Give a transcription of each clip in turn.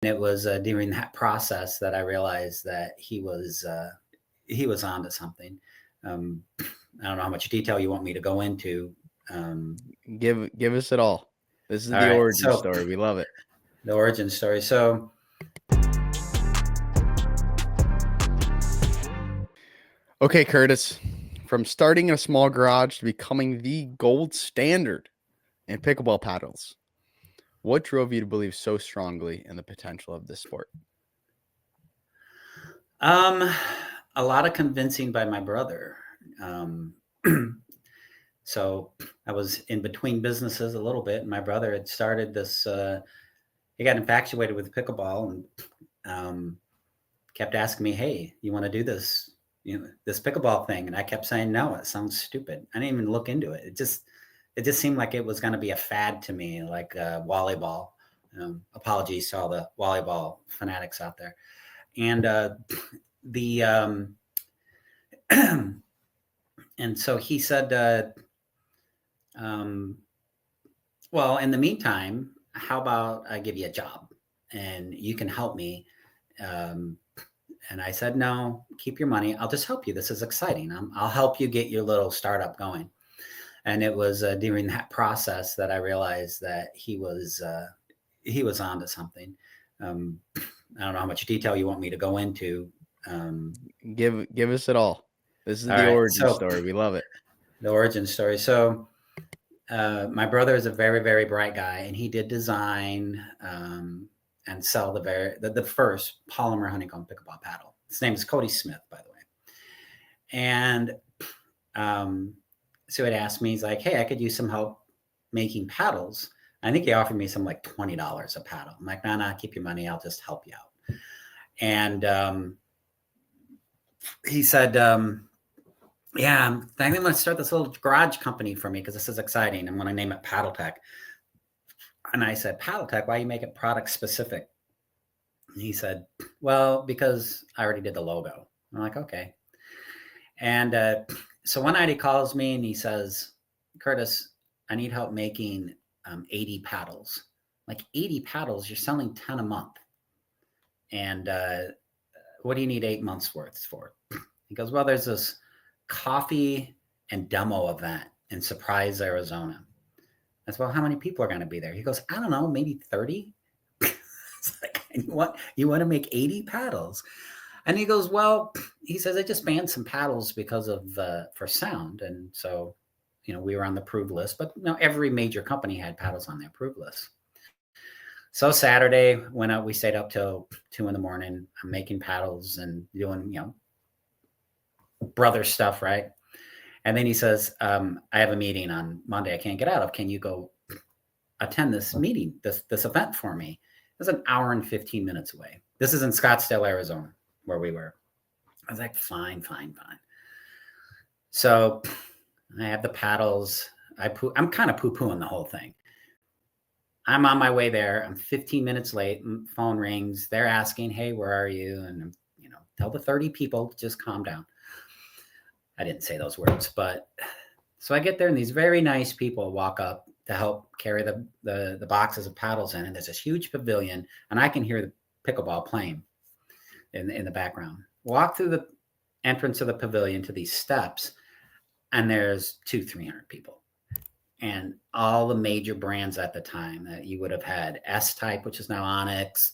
it was during that process that I realized that he was onto something. I don't know how much detail you want me to go into. Give us it all. This is All the right, origin so story. We love it. the origin story. So Okay, Curtis, from starting in a small garage to becoming the gold standard in pickleball paddles, what drove you to believe so strongly in the potential of this sport? a lot of convincing by my brother. Um, so I was in between businesses a little bit, and my brother had started this. He got infatuated with pickleball and kept asking me, "Hey, you want to do this? This pickleball thing?" And I kept saying, "No, it sounds stupid." I didn't even look into it. It just seemed like it was going to be a fad to me, like volleyball. Apologies to all the volleyball fanatics out there. And the and so he said, well, in the meantime, how about I give you a job and you can help me? And I said, no, keep your money. I'll just help you. This is exciting. I'll help you get your little startup going. And it was during that process that I realized that he was onto something. I don't know how much detail you want me to go into. Give us it all. This is All the right, origin so story. We love it. the origin story. So my brother is a very, very bright guy, and he did design and sell the first polymer honeycomb pickleball paddle. His name is Cody Smith, by the way. And so he'd asked me, he's like, "Hey, I could use some help making paddles." I think he offered me some like $20 a paddle. I'm like, nah, keep your money. I'll just help you out. And he said, yeah, I think I'm going to start this little garage company for me because this is exciting. I'm going to name it Paddletek. And I said, Paddletek, why you make it product specific? And he said, well, because I already did the logo. I'm like, okay. And so one night he calls me and he says, Curtis, I need help making 80 paddles. Like 80 paddles, you're selling 10 a month. And what do you need 8 months worth for? He goes, well, there's this coffee and demo event in Surprise, Arizona. I said, well, how many people are going to be there? He goes, I don't know, maybe 30. It's like, you want to make 80 paddles? And he goes, well, he says, I just banned some paddles because of for sound. And so, we were on the approved list, but every major company had paddles on the approved list. So Saturday, we stayed up till 2 a.m. I'm making paddles and doing, brother stuff, right? And then he says, I have a meeting on Monday I can't get out of. Can you go attend this meeting, this event for me? It was an hour and 15 minutes away. This is in Scottsdale, Arizona, where we were. I was like, fine. So I have the paddles. I'm kind of poo-pooing the whole thing. I'm on my way there. I'm 15 minutes late. Phone rings. They're asking, hey, where are you? And, tell the 30 people, just calm down. I didn't say those words, but so I get there and these very nice people walk up to help carry the boxes of paddles in. And there's this huge pavilion and I can hear the pickleball playing in the background. Walk through the entrance of the pavilion to these steps and there's 200-300 people. And all the major brands at the time that you would have had, S-Type, which is now Onyx,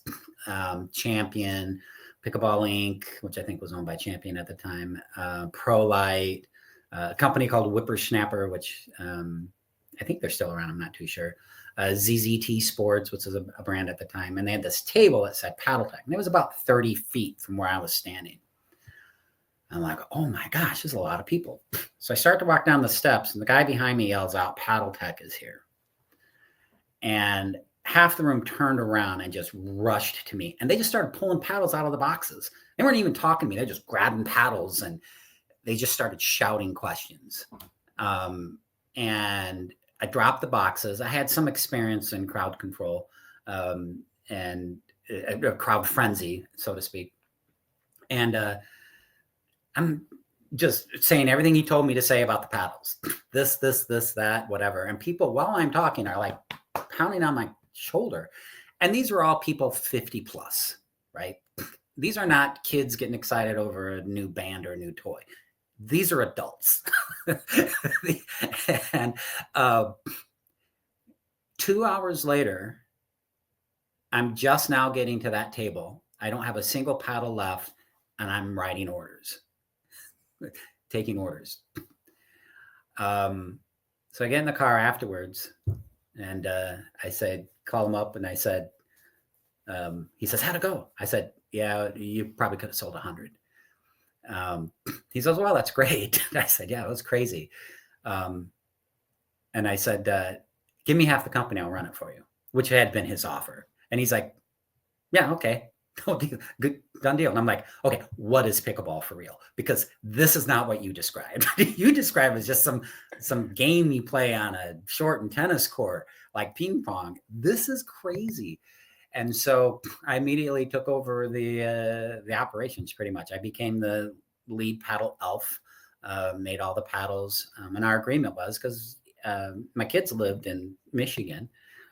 Champion, Pickleball Inc., which I think was owned by Champion at the time, ProLite, a company called Whippersnapper, which I think they're still around, I'm not too sure, ZZT Sports, which was a brand at the time. And they had this table that said Paddletek, and it was about 30 feet from where I was standing. I'm like, oh my gosh, there's a lot of people. So I start to walk down the steps and the guy behind me yells out, Paddletek is here. And half the room turned around and just rushed to me. And they just started pulling paddles out of the boxes. They weren't even talking to me. They're just grabbing paddles and they just started shouting questions. And I dropped the boxes. I had some experience in crowd control and crowd frenzy, so to speak. And I'm just saying everything he told me to say about the paddles, this, that, whatever. And people, while I'm talking, are like pounding on my shoulder. And these are all people 50 plus, right? These are not kids getting excited over a new band or a new toy. These are adults. And 2 hours later, I'm just now getting to that table. I don't have a single paddle left, and I'm writing orders, taking orders. So I get in the car afterwards, and I said, call him up, and I said, he says, how'd it go? I said, yeah, you probably could have sold 100. He says, well, that's great. I said, yeah, it was crazy. And I said, give me half the company, I'll run it for you, which had been his offer. And he's like, yeah, okay. Good, done deal. And I'm like, okay, what is pickleball for real? Because this is not what you described. You described as just some game you play on a shortened tennis court, like ping pong. This is crazy. And so I immediately took over the operations pretty much. I became the lead paddle elf, made all the paddles. And our agreement was, because my kids lived in Michigan,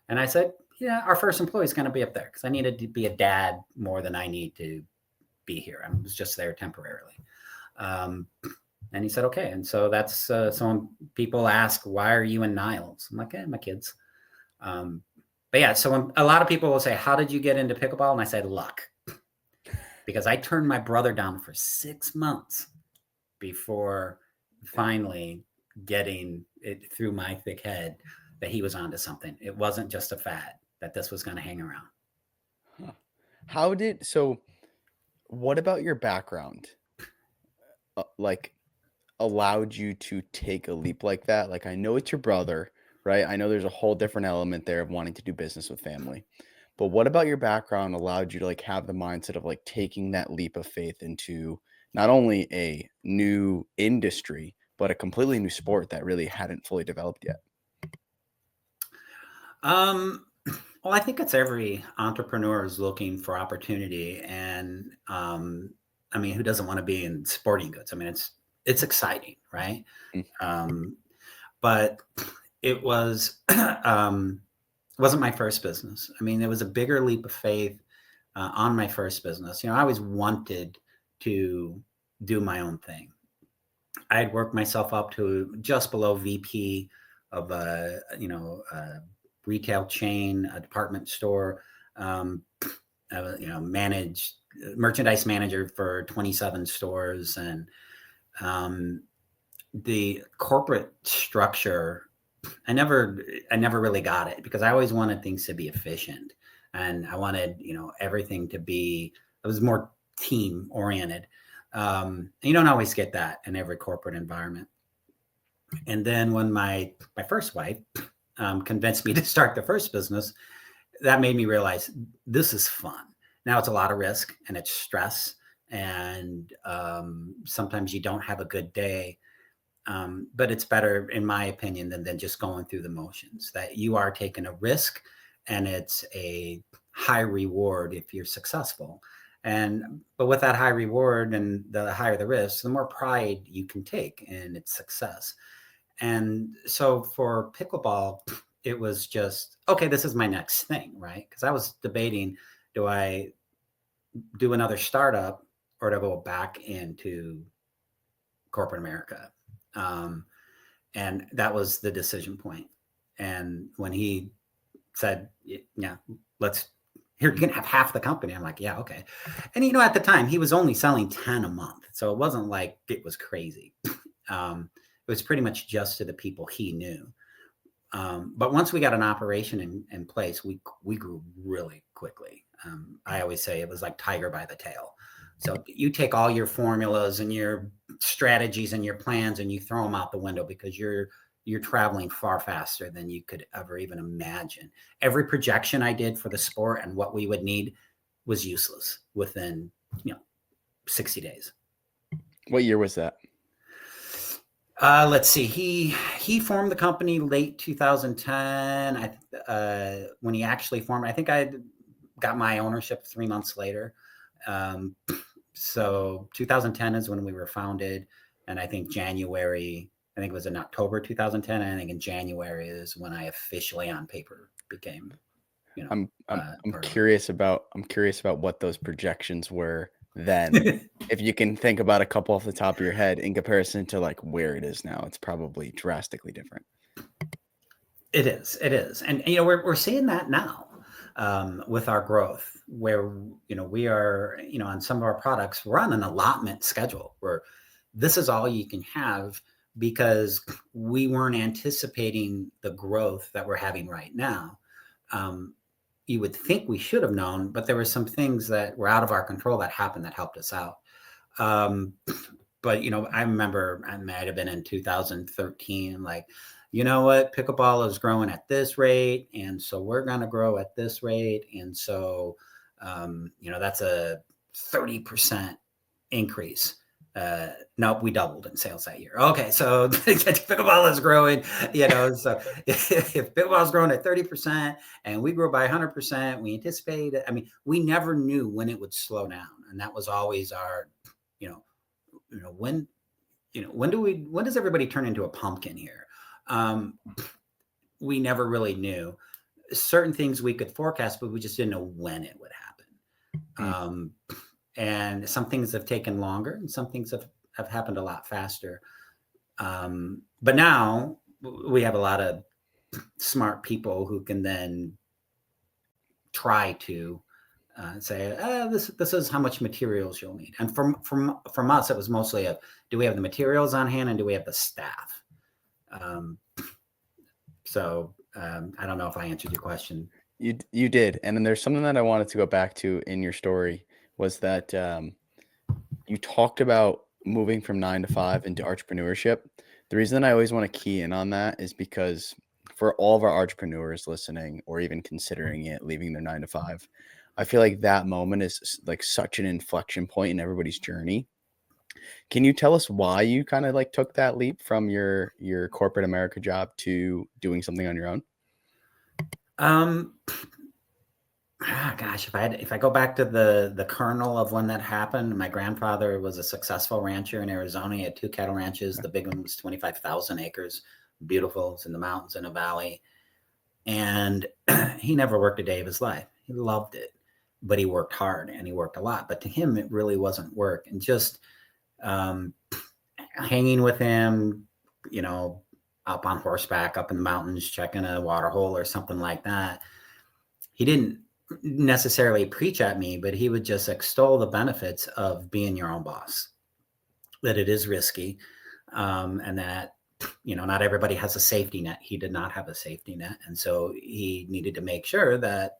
and I said, yeah, our first employee is going to be up there, because I needed to be a dad more than I need to be here. I was just there temporarily. And he said, okay. And so that's, so when people ask, why are you in Niles? I'm like, my kids. But yeah, so when a lot of people will say, how did you get into pickleball? And I said, luck. Because I turned my brother down for 6 months before finally getting it through my thick head that he was onto something. It wasn't just a fad, that this was going to hang around. So what about your background like allowed you to take a leap like that? Like, I know it's your brother, right? I know there's a whole different element there of wanting to do business with family. But what about your background allowed you to like have the mindset of like taking that leap of faith into not only a new industry, but a completely new sport that really hadn't fully developed yet? Well, I think it's every entrepreneur is looking for opportunity. And I mean, who doesn't want to be in sporting goods? I mean, it's exciting, right? But it wasn't my first business. I mean, there was a bigger leap of faith on my first business. I always wanted to do my own thing. I had worked myself up to just below VP of a retail chain, a department store, managed merchandise manager for 27 stores. And the corporate structure, I never really got it, because I always wanted things to be efficient, and I wanted, everything to be, it was more team oriented. You don't always get that in every corporate environment. And then when my first wife convinced me to start the first business, that made me realize this is fun. Now it's a lot of risk, and it's stress, and sometimes you don't have a good day. But it's better, in my opinion, than just going through the motions, that you are taking a risk, and it's a high reward if you're successful. But with that high reward and the higher the risk, the more pride you can take in its success. And so for pickleball, it was just, okay, this is my next thing, right? Because I was debating, do I do another startup, or do I go back into corporate America? And that was the decision point. And when he said, yeah, here, you can have half the company. I'm like, yeah, okay. And, at the time he was only selling 10 a month. So it wasn't like it was crazy. It was pretty much just to the people he knew. But once we got an operation in place, we grew really quickly. I always say it was like tiger by the tail. So you take all your formulas and your strategies and your plans, and you throw them out the window, because you're traveling far faster than you could ever even imagine. Every projection I did for the sport and what we would need was useless within 60 days. What year was that? Let's see. He formed the company late 2010. When he actually formed, I think I got my ownership 3 months later. So 2010 is when we were founded, and I think January, I think it was in October 2010. And I think in January is when I officially on paper became. I'm program. curious about what those projections were then. If you can think about a couple off the top of your head in comparison to like where it is now, it's probably drastically different. It is. And, we're seeing that now with our growth where, we are, on some of our products, we're on an allotment schedule where this is all you can have because we weren't anticipating the growth that we're having right now. You would think we should have known, but there were some things that were out of our control that happened that helped us out. But, I remember I might have been in 2013, like, you know what, pickleball is growing at this rate. And so we're going to grow at this rate. And so, that's a 30% increase. Nope, we doubled in sales that year. Okay, so pickleball is growing, so if pickleball is growing at 30% and we grow by 100%, we anticipate it. I mean, we never knew when it would slow down. And that was always our, when does everybody turn into a pumpkin here? We never really knew. Certain things we could forecast, but we just didn't know when it would happen. And some things have taken longer and some things have happened a lot faster. But now we have a lot of smart people who can then try to say, this is how much materials you'll need. And from us, it was mostly do we have the materials on hand and do we have the staff? So I don't know if I answered your question. You did. And then there's something that I wanted to go back to in your story was that you talked about moving from 9 to 5 into entrepreneurship. The reason I always want to key in on that is because for all of our entrepreneurs listening or even considering it, leaving their 9 to 5, I feel like that moment is like such an inflection point in everybody's journey. Can you tell us why you kind of like took that leap from your corporate America job to doing something on your own? Gosh, if I go back to the kernel of when that happened, my grandfather was a successful rancher in Arizona. He had 2 cattle ranches. The big one was 25,000 acres. Beautiful. It's in the mountains in a valley. And he never worked a day of his life. He loved it, but he worked hard and he worked a lot. But to him, it really wasn't work. And just hanging with him, up on horseback, up in the mountains, checking a water hole or something like that. He didn't necessarily preach at me, but he would just extol the benefits of being your own boss, that it is risky, and that, not everybody has a safety net. He did not have a safety net. And so he needed to make sure that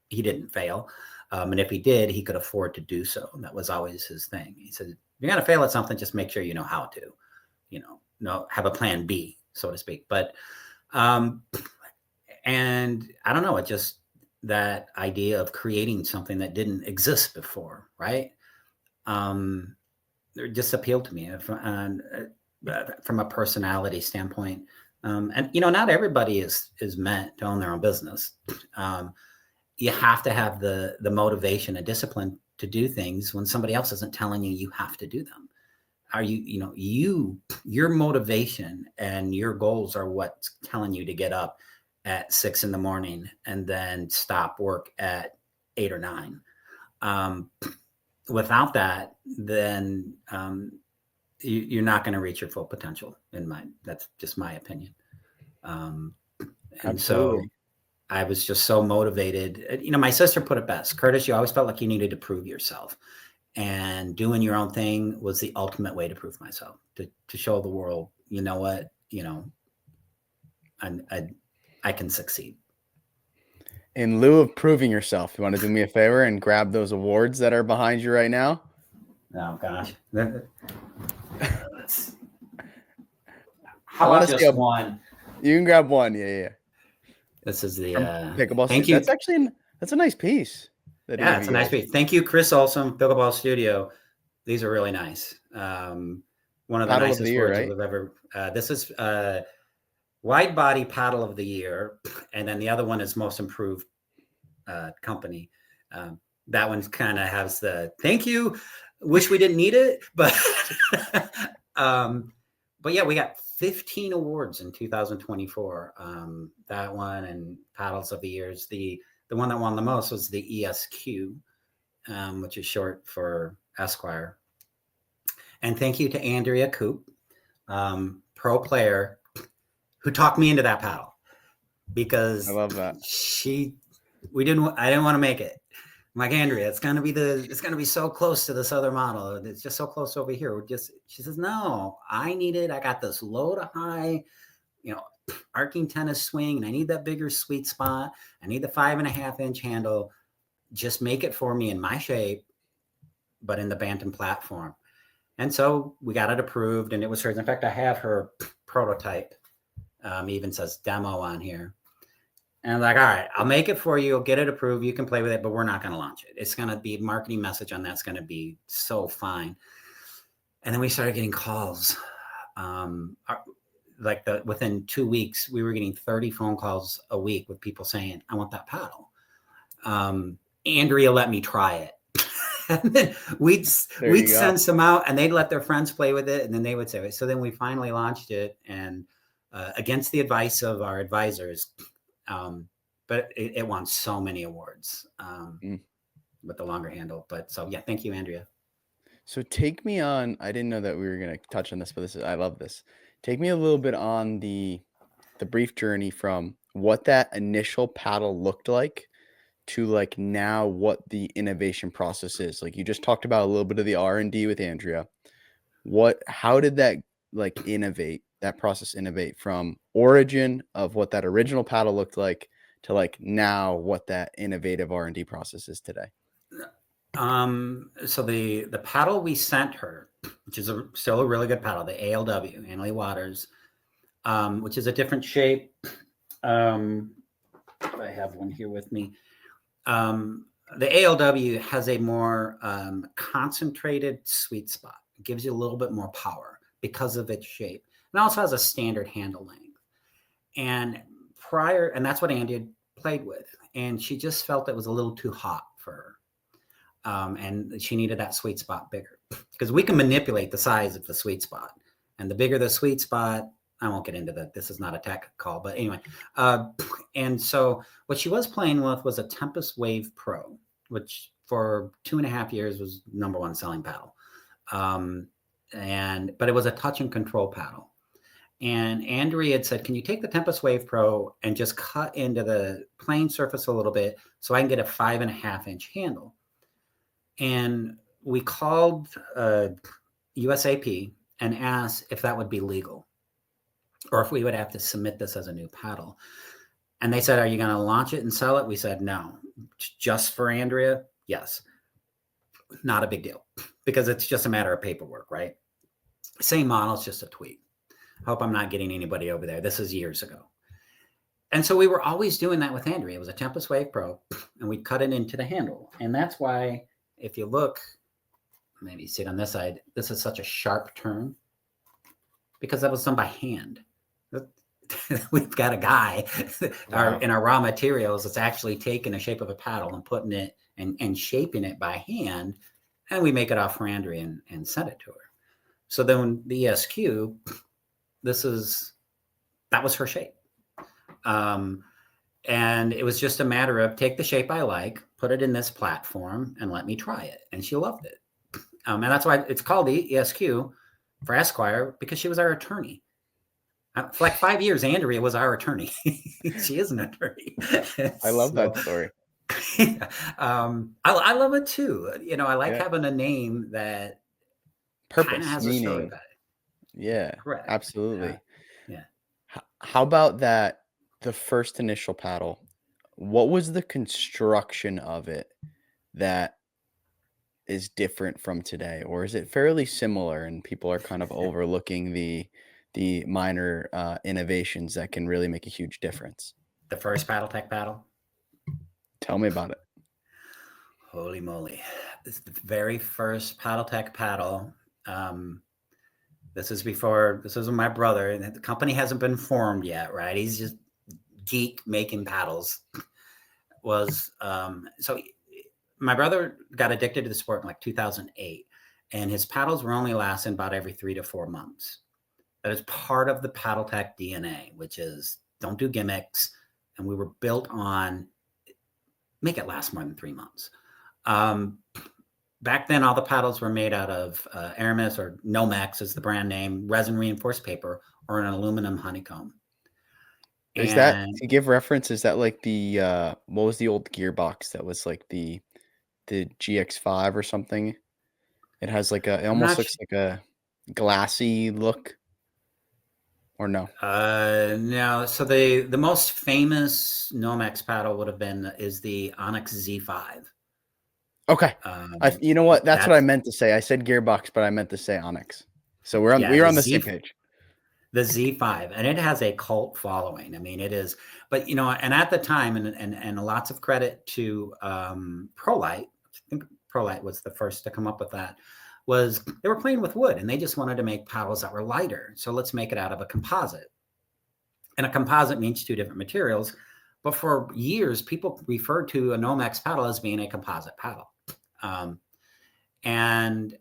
he didn't fail. And if he did, he could afford to do so. That was always his thing. He said, if you're going to fail at something, just make sure you know how to, have a plan B, so to speak. But, and I don't know, it just, that idea of creating something that didn't exist before, right? It just appealed to me from a personality standpoint. And, not everybody is meant to own their own business. You have to have the motivation and discipline to do things when somebody else isn't telling you have to do them. Are your motivation and your goals are what's telling you to get up at 6 a.m. and then stop work at 8 or 9. Without that, then you're not going to reach your full potential. That's just my opinion. And so I was just so motivated. My sister put it best. Curtis, you always felt like you needed to prove yourself, and doing your own thing was the ultimate way to prove myself, to show the world, you know what, I can succeed. In lieu of proving yourself, you want to do me a favor and grab those awards that are behind you right now? Oh, gosh. How about just one? You can grab one. Yeah. This is the Pickleball. Thank you. That's a nice piece. Yeah, it's a nice piece. Thank you, Chris Olson, Pickleball Studio. These are really nice. One of the nicest words we've ever. This is Wide Body Paddle of the Year, and then the other one is Most Improved Company. That one kind of has the thank you. Wish we didn't need it, but yeah, we got 15 awards in 2024. That one and Paddles of the Years. The the one that won the most was the ESQ, which is short for Esquire. And thank you to Andrea Coop, pro player, who talked me into that paddle, because I love that. I didn't want to make it. I'm like, Andrea, it's gonna be so close to this other model. It's just so close over here. She says, no, I need it. I got this low to high, arcing tennis swing, and I need that bigger sweet spot. I need the 5.5-inch handle. Just make it for me in my shape, but in the Bantam platform. And so we got it approved, and it was hers. In fact, I have her prototype. Even says demo on here. And I'm like, all right, I'll make it for you. I'll get it approved. You can play with it, but we're not going to launch it. It's going to be marketing message on that's going to be so fine. And then we started getting calls. Within 2 weeks, we were getting 30 phone calls a week with people saying, I want that paddle. Andrea let me try it. And then we'd send some out, and they'd let their friends play with it, and then they would say, so then we finally launched it, and against the advice of our advisors, but it won so many awards with the longer handle. But so, yeah, thank you, Andrea. So take me on, I didn't know that we were going to touch on this, but I love this. Take me a little bit on the brief journey from what that initial paddle looked like to like now what the innovation process is. Like you just talked about a little bit of the R&D with Andrea. How did that process innovate from origin of what that original paddle looked like to like now what that innovative R&D process is today? So the paddle we sent her, which is still a really good paddle, the ALW, Annalie Waters, which is a different shape. I have one here with me. The ALW has a more concentrated sweet spot. It gives you a little bit more power because of its shape. It also has a standard handle length. And that's what Andy played with. And she just felt it was a little too hot for her. And she needed that sweet spot bigger, because we can manipulate the size of the sweet spot. And the bigger the sweet spot, I won't get into that. This is not a tech call, but anyway. And so what she was playing with was a Tempest Wave Pro, which for 2.5 years was #1 selling paddle. But it was a touch and control paddle. And Andrea had said, can you take the Tempest Wave Pro and just cut into the playing surface a little bit so I can get a 5.5-inch handle? And we called USAP and asked if that would be legal, or if we would have to submit this as a new paddle. And they said, are you going to launch it and sell it? We said, no. Just for Andrea? Yes. Not a big deal, because it's just a matter of paperwork, right? Same model, it's just a tweak. I hope I'm not getting anybody over there. This is years ago. And so we were always doing that with Andrea. It was a Tempest Wave Pro, and we'd cut it into the handle. And that's why, if you look, maybe see it on this side, this is such a sharp turn, because that was done by hand. We've got a guy in our raw materials that's actually taking the shape of a paddle and putting it and shaping it by hand, and we make it off for Andrea and send it to her. So then the ESQ, that was her shape. And it was just a matter of take the shape I like, put it in this platform, and let me try it. And she loved it. And that's why it's called the ESQ for Esquire, because she was our attorney. For like 5 years, Andrea was our attorney. She is an attorney. I love that story. I love it too. I like having a name that purpose has meaning. A story about it. Yeah, correct. Absolutely. Yeah. How about that? The first initial paddle, what was the construction of it that is different from today, or is it fairly similar and people are kind of overlooking the minor innovations that can really make a huge difference? The first Paddletek paddle? Tell me about it. Holy moly. This is the very first Paddletek paddle. This is with my brother, and the company hasn't been formed yet, right? He's just geek making paddles. So my brother got addicted to the sport in like 2008, and his paddles were only lasting about every 3 to 4 months. That is part of the Paddletek DNA, which is don't do gimmicks. And we were built on make it last more than 3 months. Back then, all the paddles were made out of Aramis, or Nomex is the brand name, resin reinforced paper, or an aluminum honeycomb. Is that, And to give reference, is that like the what was the old gearbox that was like the GX5 or something? It has like it almost looks like a glassy look, or no? No. So the most famous Nomex paddle would have been is the Onyx Z5. Okay. You know what? That's what I meant to say. I said gearbox, but I meant to say Onyx. So we're on the same page. The Z5, and it has a cult following. I mean, it is, but and at the time, and lots of credit to ProLite. I think ProLite was the first to come up with that. Was they were playing with wood, and they just wanted to make paddles that were lighter. So let's make it out of a composite. And a composite means two different materials. But for years, people referred to a Nomex paddle as being a composite paddle. And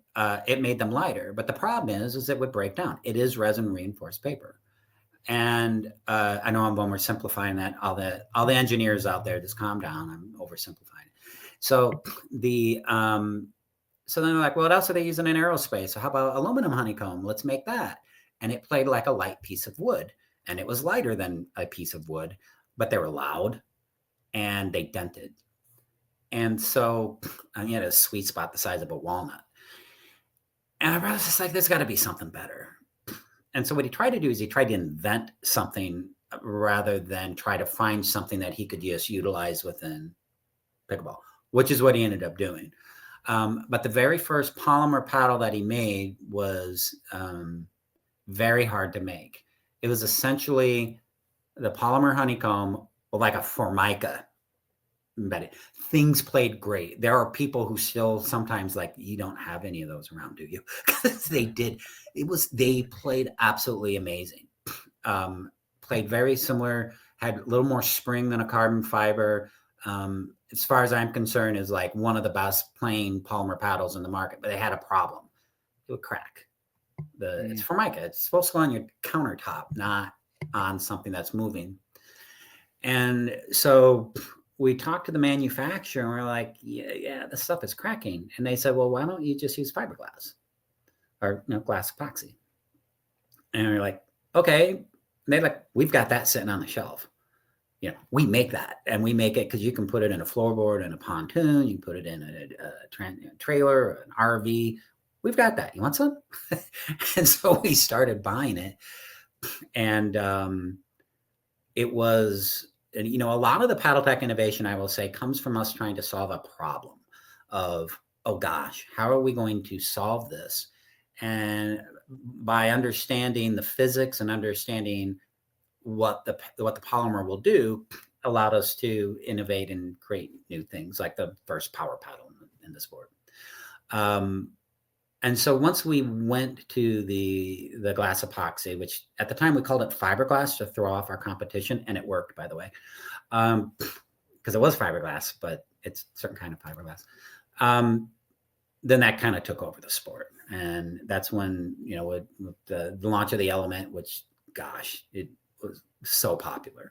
it made them lighter. But the problem is it would break down. It is resin reinforced paper. And I know I'm oversimplifying that. All the engineers out there, just calm down. I'm oversimplifying it. So so then they're like, well, what else are they using in aerospace? So how about aluminum honeycomb? Let's make that. And it played like a light piece of wood. And it was lighter than a piece of wood, but they were loud and they dented. And so you had a sweet spot the size of a walnut. And I was just like, there's got to be something better. And so what he tried to do is he tried to invent something rather than try to find something that he could just utilize within pickleball, which is what he ended up doing. But the very first polymer paddle that he made was very hard to make. It was essentially the polymer honeycomb, like a formica embedded. Things played great. There are people who still sometimes like, you don't have any of those around, do you? Because they did. They played absolutely amazing. Played very similar, had a little more spring than a carbon fiber. As far as I'm concerned, is like one of the best plain polymer paddles in the market, but they had a problem. It would crack. It's formica. It's supposed to go on your countertop, not on something that's moving. And so we talked to the manufacturer and we're like, yeah, this stuff is cracking. And they said, well, why don't you just use fiberglass or glass epoxy? And we're like, okay. And they're like, we've got that sitting on the shelf. We make that, and we make it because you can put it in a floorboard and a pontoon. You can put it in a trailer, or an RV. We've got that. You want some? And so we started buying it. And it was, a lot of the Paddletek innovation, I will say, comes from us trying to solve a problem of, oh gosh, how are we going to solve this? And by understanding the physics and understanding what the polymer will do, allowed us to innovate and create new things, like the first power paddle in the sport. And so once we went to the glass epoxy, which at the time we called it fiberglass to throw off our competition, and it worked, by the way, because it was fiberglass, but it's a certain kind of fiberglass. Then that kind of took over the sport, and that's when with the launch of the Element, which, gosh, it was so popular.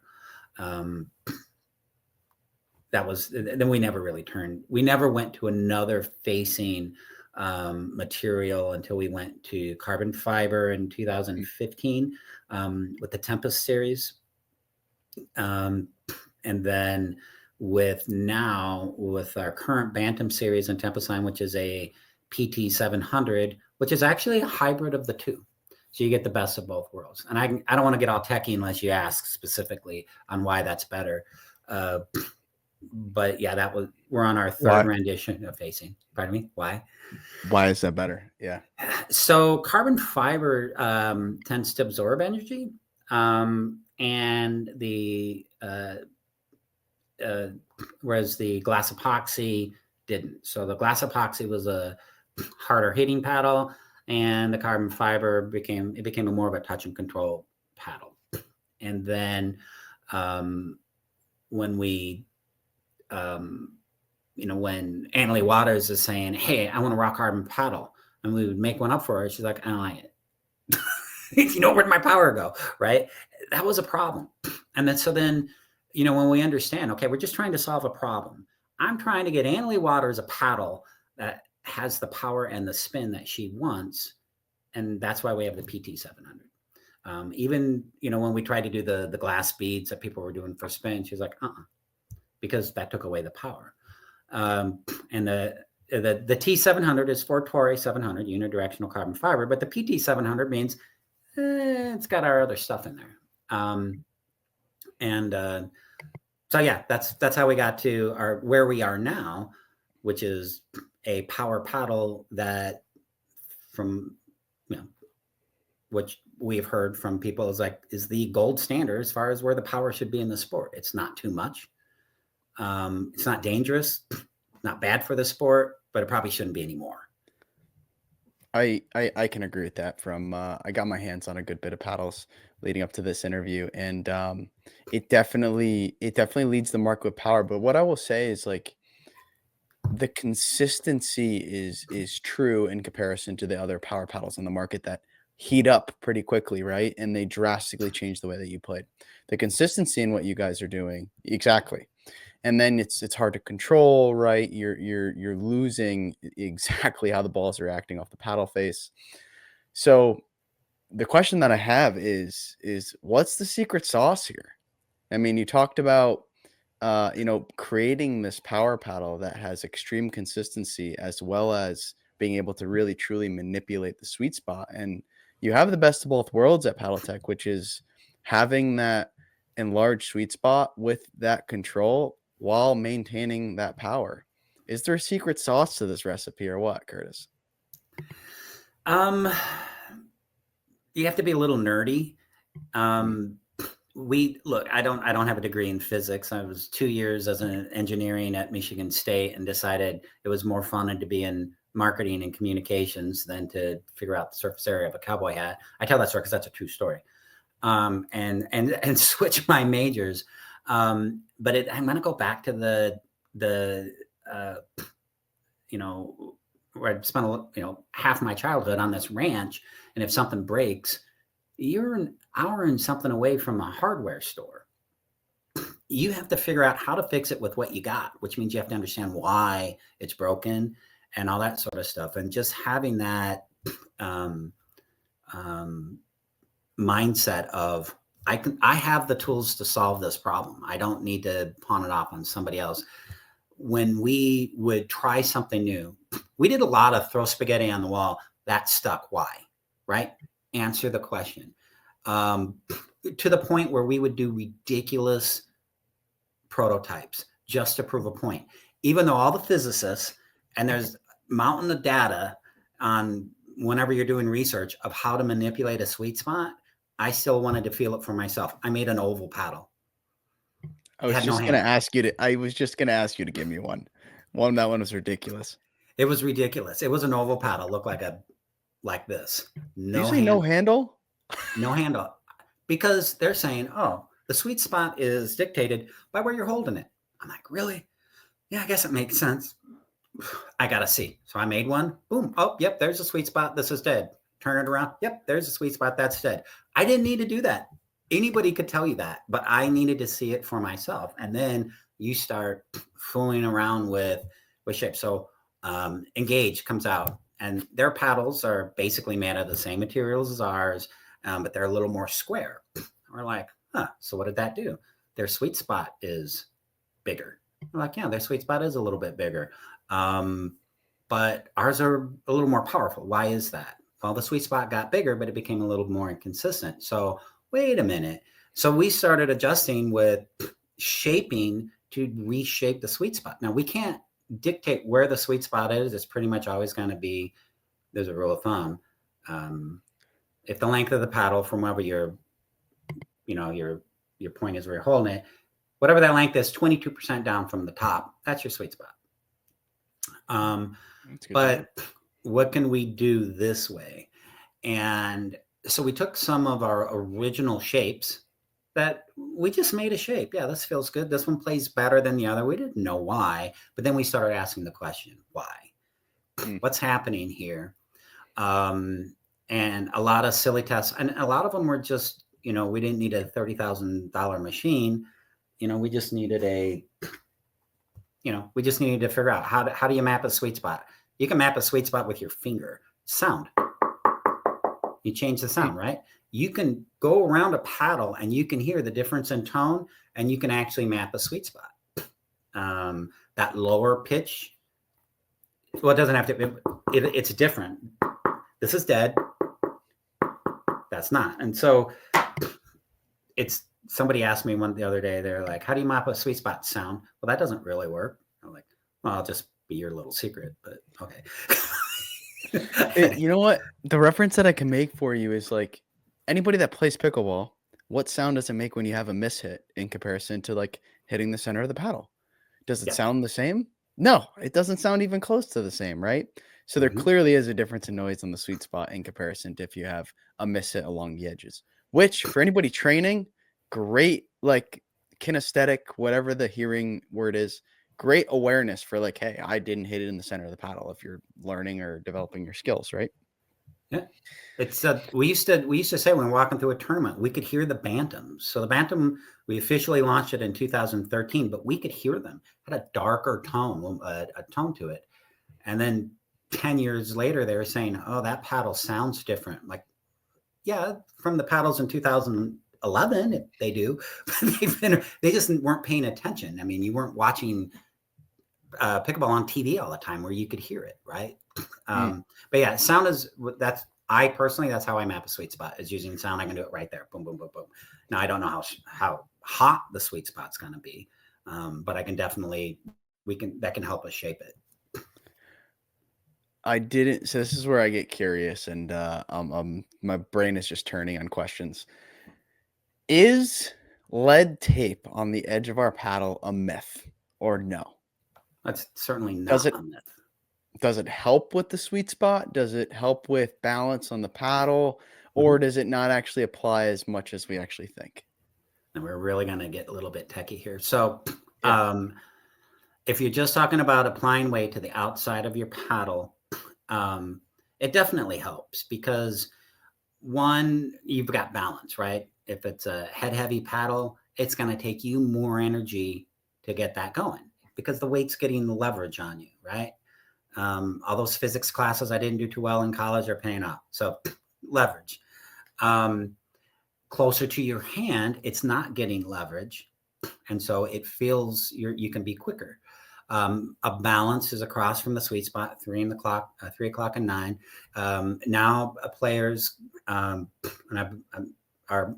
Then we never really we never went to another facing material until we went to carbon fiber in 2015 with the Tempest series. And then with our current Bantam series and Tempest line, which is a PT 700, which is actually a hybrid of the two. So you get the best of both worlds. And I don't want to get all techie unless you ask specifically on why that's better. But yeah, we're on our third rendition of facing. Pardon me? Why? Why is that better? Yeah. So carbon fiber tends to absorb energy, and whereas the glass epoxy didn't. So the glass epoxy was a harder hitting paddle, and the carbon fiber became a more of a touch and control paddle. And then when we when Annalie Waters is saying, hey, I want a raw carbon paddle, and we would make one up for her, she's like, I don't like it. Where'd my power go? Right? That was a problem. And then, when we understand, okay, we're just trying to solve a problem. I'm trying to get Annalie Waters a paddle that has the power and the spin that she wants. And that's why we have the PT 700. Even, when we tried to do the glass beads that people were doing for spin, she's like, because that took away the power. And the T700 is for Torrey 700, unidirectional carbon fiber, but the PT 700 means it's got our other stuff in there. So yeah, that's how we got to where we are now, which is a power paddle that, from which we've heard from people, is the gold standard as far as where the power should be in the sport. It's not too much. It's not dangerous, not bad for the sport, but it probably shouldn't be anymore. I can agree with that. I got my hands on a good bit of paddles leading up to this interview, and it definitely leads the mark with power. But what I will say is, like, the consistency is true in comparison to the other power paddles on the market that heat up pretty quickly, right? And they drastically change the way that you played. The consistency in what you guys are doing, exactly. And then it's hard to control, right? You're losing exactly how the balls are reacting off the paddle face. So the question that I have is what's the secret sauce here? I mean, you talked about creating this power paddle that has extreme consistency, as well as being able to really truly manipulate the sweet spot. And you have the best of both worlds at Paddletek, which is having that enlarged sweet spot with that control while maintaining that power. Is there a secret sauce to this recipe, or what, Curtis? You have to be a little nerdy. I don't have a degree in physics. I was 2 years as an engineering at Michigan State and decided it was more fun to be in marketing and communications than to figure out the surface area of a cowboy hat. I tell that story because that's a true story. And switch my majors. But I'm going to go back to the where I'd spent half my childhood on this ranch, and if something breaks, you're an hour and something away from a hardware store. You have to figure out how to fix it with what you got, which means you have to understand why it's broken and all that sort of stuff. And just having that mindset of, I have the tools to solve this problem. I don't need to pawn it off on somebody else. When we would try something new, we did a lot of throw spaghetti on the wall. That stuck. Why? Right? Answer the question. To the point where we would do ridiculous prototypes just to prove a point. Even though all the physicists, and there's a mountain of data on whenever you're doing research of how to manipulate a sweet spot, I still wanted to feel it for myself. I made an oval paddle. I was just going to ask you to give me one. That one was ridiculous. It was ridiculous. It was an oval paddle. Looked like this. No handle. No handle? No handle. Because they're saying, the sweet spot is dictated by where you're holding it. I'm like, really? Yeah, I guess it makes sense. I got to see. So I made one. Boom. Oh, yep. There's a sweet spot. This is dead. Turn it around. Yep. There's a sweet spot. That's dead. I didn't need to do that. Anybody could tell you that, but I needed to see it for myself. And then you start fooling around with shape. So Engage comes out, and their paddles are basically made of the same materials as ours, but they're a little more square. We're like, so what did that do? Their sweet spot is bigger. We're like, yeah, their sweet spot is a little bit bigger. But ours are a little more powerful. Why is that? Well, the sweet spot got bigger, but it became a little more inconsistent. So wait a minute. So we started adjusting with shaping to reshape the sweet spot. Now, we can't dictate where the sweet spot is. It's pretty much always going to be, there's a rule of thumb. If the length of the paddle from wherever your point is where you're holding it, whatever that length is, 22% down from the top, that's your sweet spot. But what can we do this way? And so we took some of our original shapes that we just made a shape. Yeah, this feels good. This one plays better than the other. We didn't know why, but then we started asking the question, why? What's happening here? And a lot of silly tests, and a lot of them were just, we didn't need a $30,000 machine. We just needed a we just need to figure out how do you map a sweet spot? You can map a sweet spot with your finger. Sound. You change the sound, right? You can go around a paddle and you can hear the difference in tone, and you can actually map a sweet spot. That lower pitch, well, it doesn't have to, it's different. This is dead. That's not. And so somebody asked me the other day, they're like, how do you map a sweet spot sound? Well, that doesn't really work. I'm like, well, I'll just be your little secret, but okay. You know what? The reference that I can make for you is like anybody that plays pickleball, what sound does it make when you have a miss hit in comparison to like hitting the center of the paddle? Does it sound the same? No, it doesn't sound even close to the same, right? So there clearly is a difference in noise on the sweet spot in comparison to if you have a miss hit along the edges, which for anybody training, great, like kinesthetic, whatever the hearing word is, great awareness for like, hey, I didn't hit it in the center of the paddle if you're learning or developing your skills, right? Yeah. It's we used to say when walking through a tournament, we could hear the bantams. So the bantam, we officially launched it in 2013, but we could hear them. It had a darker tone, a tone to it. And then 10 years later, they were saying, oh, that paddle sounds different. Like, yeah, from the paddles in 2011, they do, but they just weren't paying attention. I mean, you weren't watching pickleball on TV all the time where you could hear it, right? But yeah, sound is that's how I map a sweet spot, is using sound. I can do it right there. Boom, boom, boom, boom. Now I don't know how hot the sweet spot's going to be, but I can definitely that can help us shape it. So this is where I get curious, and my brain is just turning on questions. Is lead tape on the edge of our paddle a myth or no? That's certainly not a myth. Does it help with the sweet spot? Does it help with balance on the paddle? Or does it not actually apply as much as we actually think? And we're really going to get a little bit techie here. So if you're just talking about applying weight to the outside of your paddle, it definitely helps because one, you've got balance, right? If it's a head heavy paddle, it's going to take you more energy to get that going because the weight's getting the leverage on you, right? All those physics classes I didn't do too well in college are paying off. So leverage. Closer to your hand, it's not getting leverage. And so it feels you can be quicker. A balance is across from the sweet spot, 3 o'clock and 9. Now players are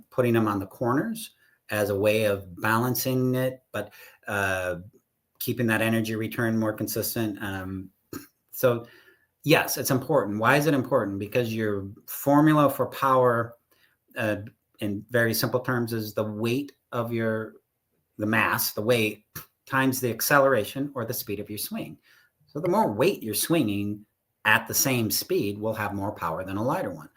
putting them on the corners as a way of balancing it, but keeping that energy return more consistent. So yes, it's important. Why is it important? Because your formula for power, in very simple terms, is the weight of the mass, the weight, times the acceleration or the speed of your swing. So the more weight you're swinging at the same speed will have more power than a lighter one.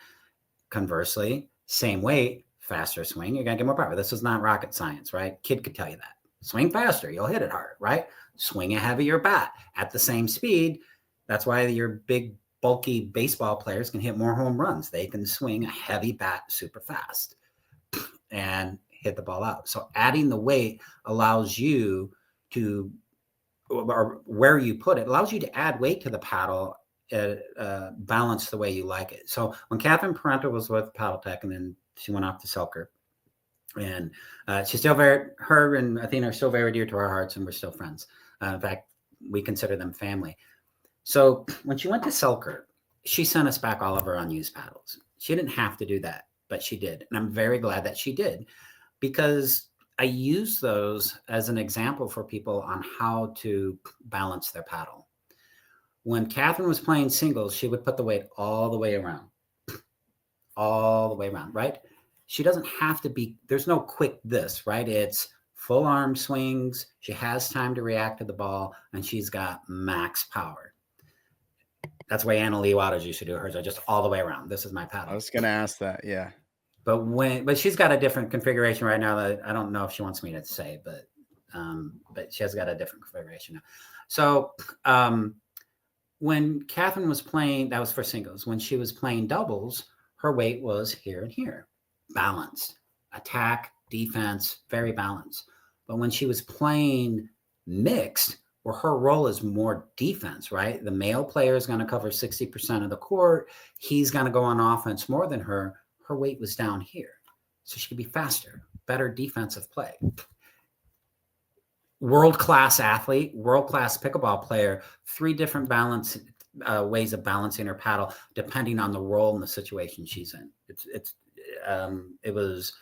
Conversely, same weight, faster swing, you're going to get more power. This is not rocket science, right? Kid could tell you that. Swing faster, you'll hit it harder, right? Swing a heavier bat at the same speed. That's why your big, bulky baseball players can hit more home runs. They can swing a heavy bat super fast and hit the ball out. So adding the weight allows you to, or where you put it, allows you to add weight to the paddle, balance the way you like it. So when Catherine Parenta was with Paddletek, and then she went off to Selker, and she's still her and Athena are still very dear to our hearts, and we're still friends. In fact, we consider them family. So when she went to Selker, she sent us back all of her unused paddles. She didn't have to do that, but she did. And I'm very glad that she did, because I use those as an example for people on how to balance their paddle. When Catherine was playing singles, she would put the weight all the way around, right? She doesn't have to be, there's no quick this, right? It's full arm swings. She has time to react to the ball, and she's got max power. That's the way Anna Lee Waters used to do hers. I just all the way around. This is my paddle. I was going to ask that. Yeah. But she's got a different configuration right now that I don't know if she wants me to say, but she has got a different configuration now. So when Catherine was playing, that was for singles. When she was playing doubles, her weight was here and here, balanced, attack, defense, very balanced. But when she was playing mixed, where her role is more defense, right? The male player is going to cover 60% of the court. He's going to go on offense more than her. Her weight was down here. So she could be faster, better defensive play. World-class athlete, world-class pickleball player, 3 different ways of balancing her paddle, depending on the role and the situation she's in. It was,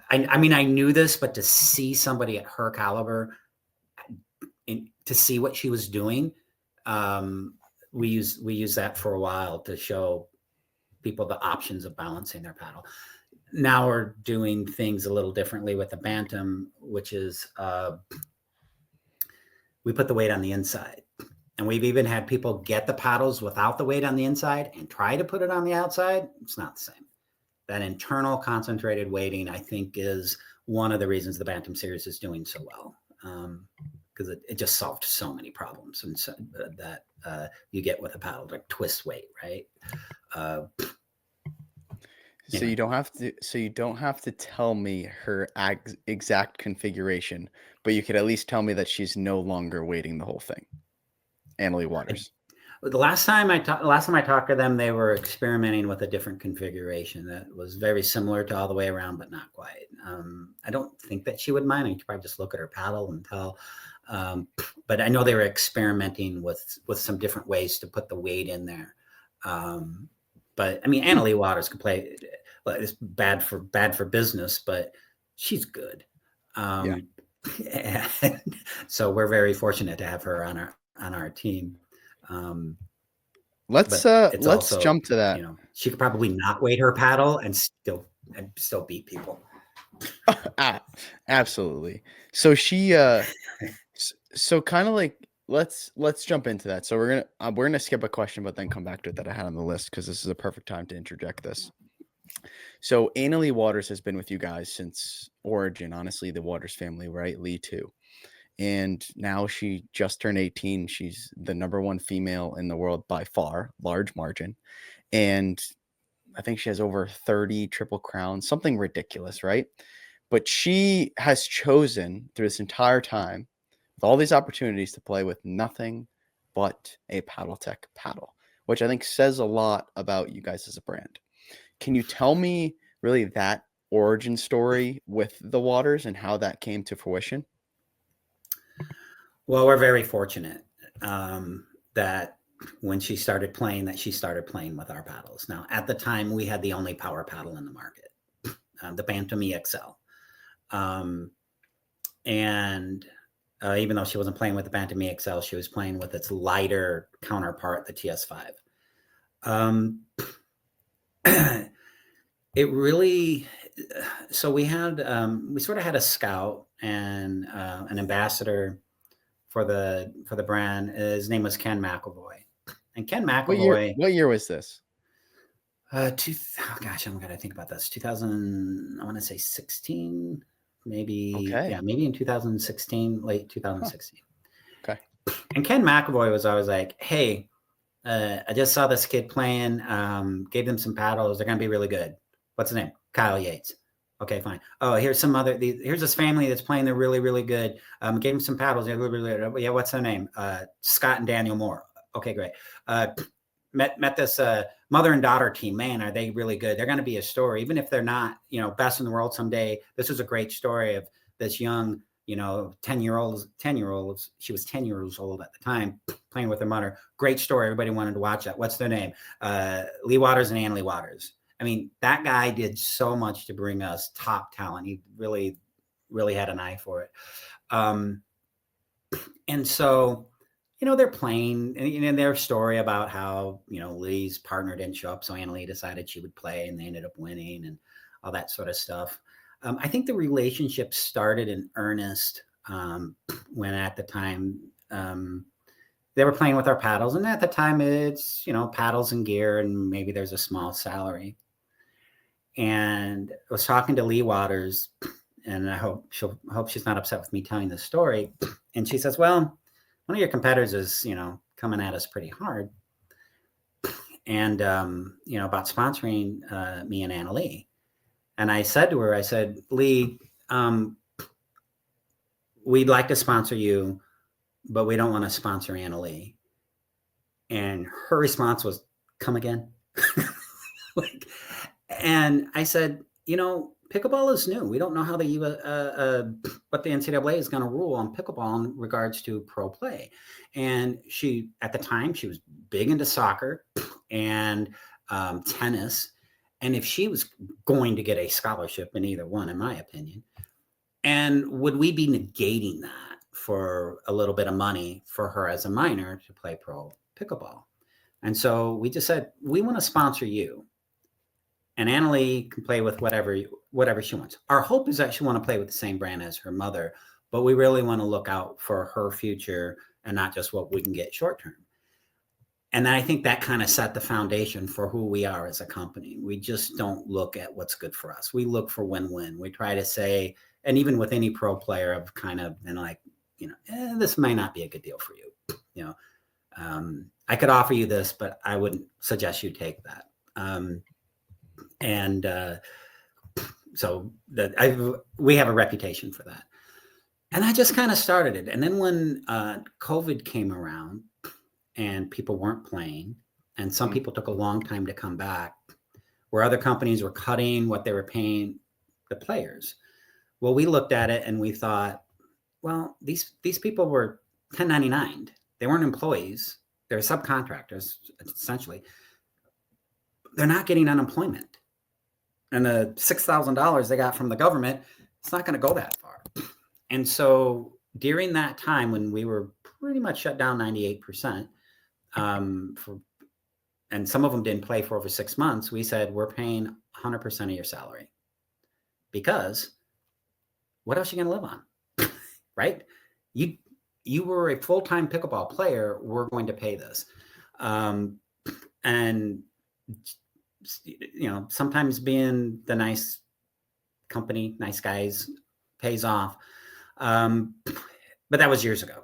I mean, I knew this, but to see somebody at her caliber, to see what she was doing, we use that for a while to show people the options of balancing their paddle. Now we're doing things a little differently with the bantam, which is we put the weight on the inside. And we've even had people get the paddles without the weight on the inside and try to put it on the outside. It's not the same. That internal concentrated weighting, I think, is one of the reasons the Bantam series is doing so well, because it just solved so many problems and so, that you get with a paddle, like twist weight, right? So you don't have to. So you don't have to tell me her exact configuration, but you could at least tell me that she's no longer weighting the whole thing. Annalie Waters. The last time I talked to them, they were experimenting with a different configuration that was very similar to all the way around, but not quite. I don't think that she would mind. I could probably just look at her paddle and tell. But I know they were experimenting with some different ways to put the weight in there. But I mean, Annalie Waters could play. It's bad for business, but she's good. And so we're very fortunate to have her on our team. Let's also, jump to that. You know, she could probably not weight her paddle and still beat people. Absolutely. So she so kind of like let's jump into that. So we're gonna skip a question, but then come back to it that I had on the list because this is a perfect time to interject this. So Annalie Waters has been with you guys since origin. Honestly, the Waters family, right? Lee too. And now she just turned 18. She's the #1 female in the world by far, large margin. And I think she has over 30 triple crowns, something ridiculous, right? But she has chosen through this entire time, with all these opportunities, to play with nothing but a Paddletek paddle, which I think says a lot about you guys as a brand. Can you tell me really that origin story with the Waters and how that came to fruition? Well, we're very fortunate that when she started playing, with our paddles. Now, at the time, we had the only power paddle in the market, the Bantam EXL. And even though she wasn't playing with the Bantam EXL, she was playing with its lighter counterpart, the TS5. It really, so we sort of had a scout and an ambassador for the brand. His name was Ken McElvoy. And Ken McElvoy. What year was this? Oh gosh, I'm gonna think about this. 2000, I want to say 16, maybe. Okay. Yeah, maybe in 2016, late 2016. Huh. Okay. And Ken McElvoy was always like, "Hey, I just saw this kid playing. Gave them some paddles. They're gonna be really good. What's his name? Kyle Yates. Okay, fine. Oh, here's this family that's playing. They're really, really good. Gave them some paddles. They're really, really good. Yeah, what's their name? Scott and Daniel Moore. Okay, great. Met this mother and daughter team. Man, are they really good? They're going to be a story, even if they're not, best in the world someday. This was a great story of this young, 10-year-olds. She was 10 years old at the time, playing with her mother. Great story. Everybody wanted to watch that. What's their name? Lee Waters and Annalie Waters. I mean, that guy did so much to bring us top talent. He really, really had an eye for it. And so, they're playing, and their story about how, Lee's partner didn't show up. So Annalie decided she would play, and they ended up winning and all that sort of stuff. I think the relationship started in earnest when at the time they were playing with our paddles. And at the time it's, paddles and gear, and maybe there's a small salary. And I was talking to Lee Waters, and I hope she's not upset with me telling this story. And she says, well, one of your competitors is, coming at us pretty hard. And, about sponsoring me and Annalie. And I said to her, Lee, we'd like to sponsor you, but we don't want to sponsor Anna Lee. And her response was, come again? Like, and I said, pickleball is new. We don't know how what the NCAA is going to rule on pickleball in regards to pro play. And she, at the time, she was big into soccer and tennis. And if she was going to get a scholarship in either one, in my opinion, and would we be negating that for a little bit of money for her as a minor to play pro pickleball? And so we just said, we want to sponsor you. And Annalie can play with whatever she wants. Our hope is that she want to play with the same brand as her mother, but we really want to look out for her future and not just what we can get short term. And I think that kind of set the foundation for who we are as a company. We just don't look at what's good for us. We look for win-win. We try to say, and even with any pro player, I've kind of been like, this may not be a good deal for you. I could offer you this, but I wouldn't suggest you take that. So we have a reputation for that. And I just kind of started it. And then when COVID came around and people weren't playing, and some people took a long time to come back, where other companies were cutting what they were paying the players. Well, we looked at it and we thought, well, these people were 1099. They weren't employees. They're subcontractors, essentially. They're not getting unemployment. And the $6,000 they got from the government, it's not going to go that far. And so during that time when we were pretty much shut down 98%, and some of them didn't play for over 6 months, we said, we're paying 100% of your salary. Because what else are you going to live on? Right? You were a full-time pickleball player. We're going to pay this. And sometimes being the nice company, nice guys pays off. But that was years ago.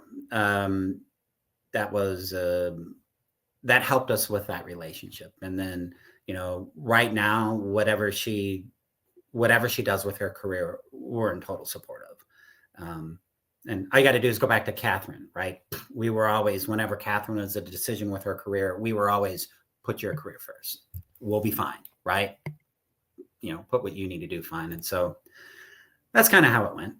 That helped us with that relationship. And then, right now, whatever she does with her career, we're in total support of. And all you got to do is go back to Catherine, right? We were always, whenever Catherine was a decision with her career, we were always, put your career first. We'll be fine, right? Put what you need to do, fine. And so that's kind of how it went.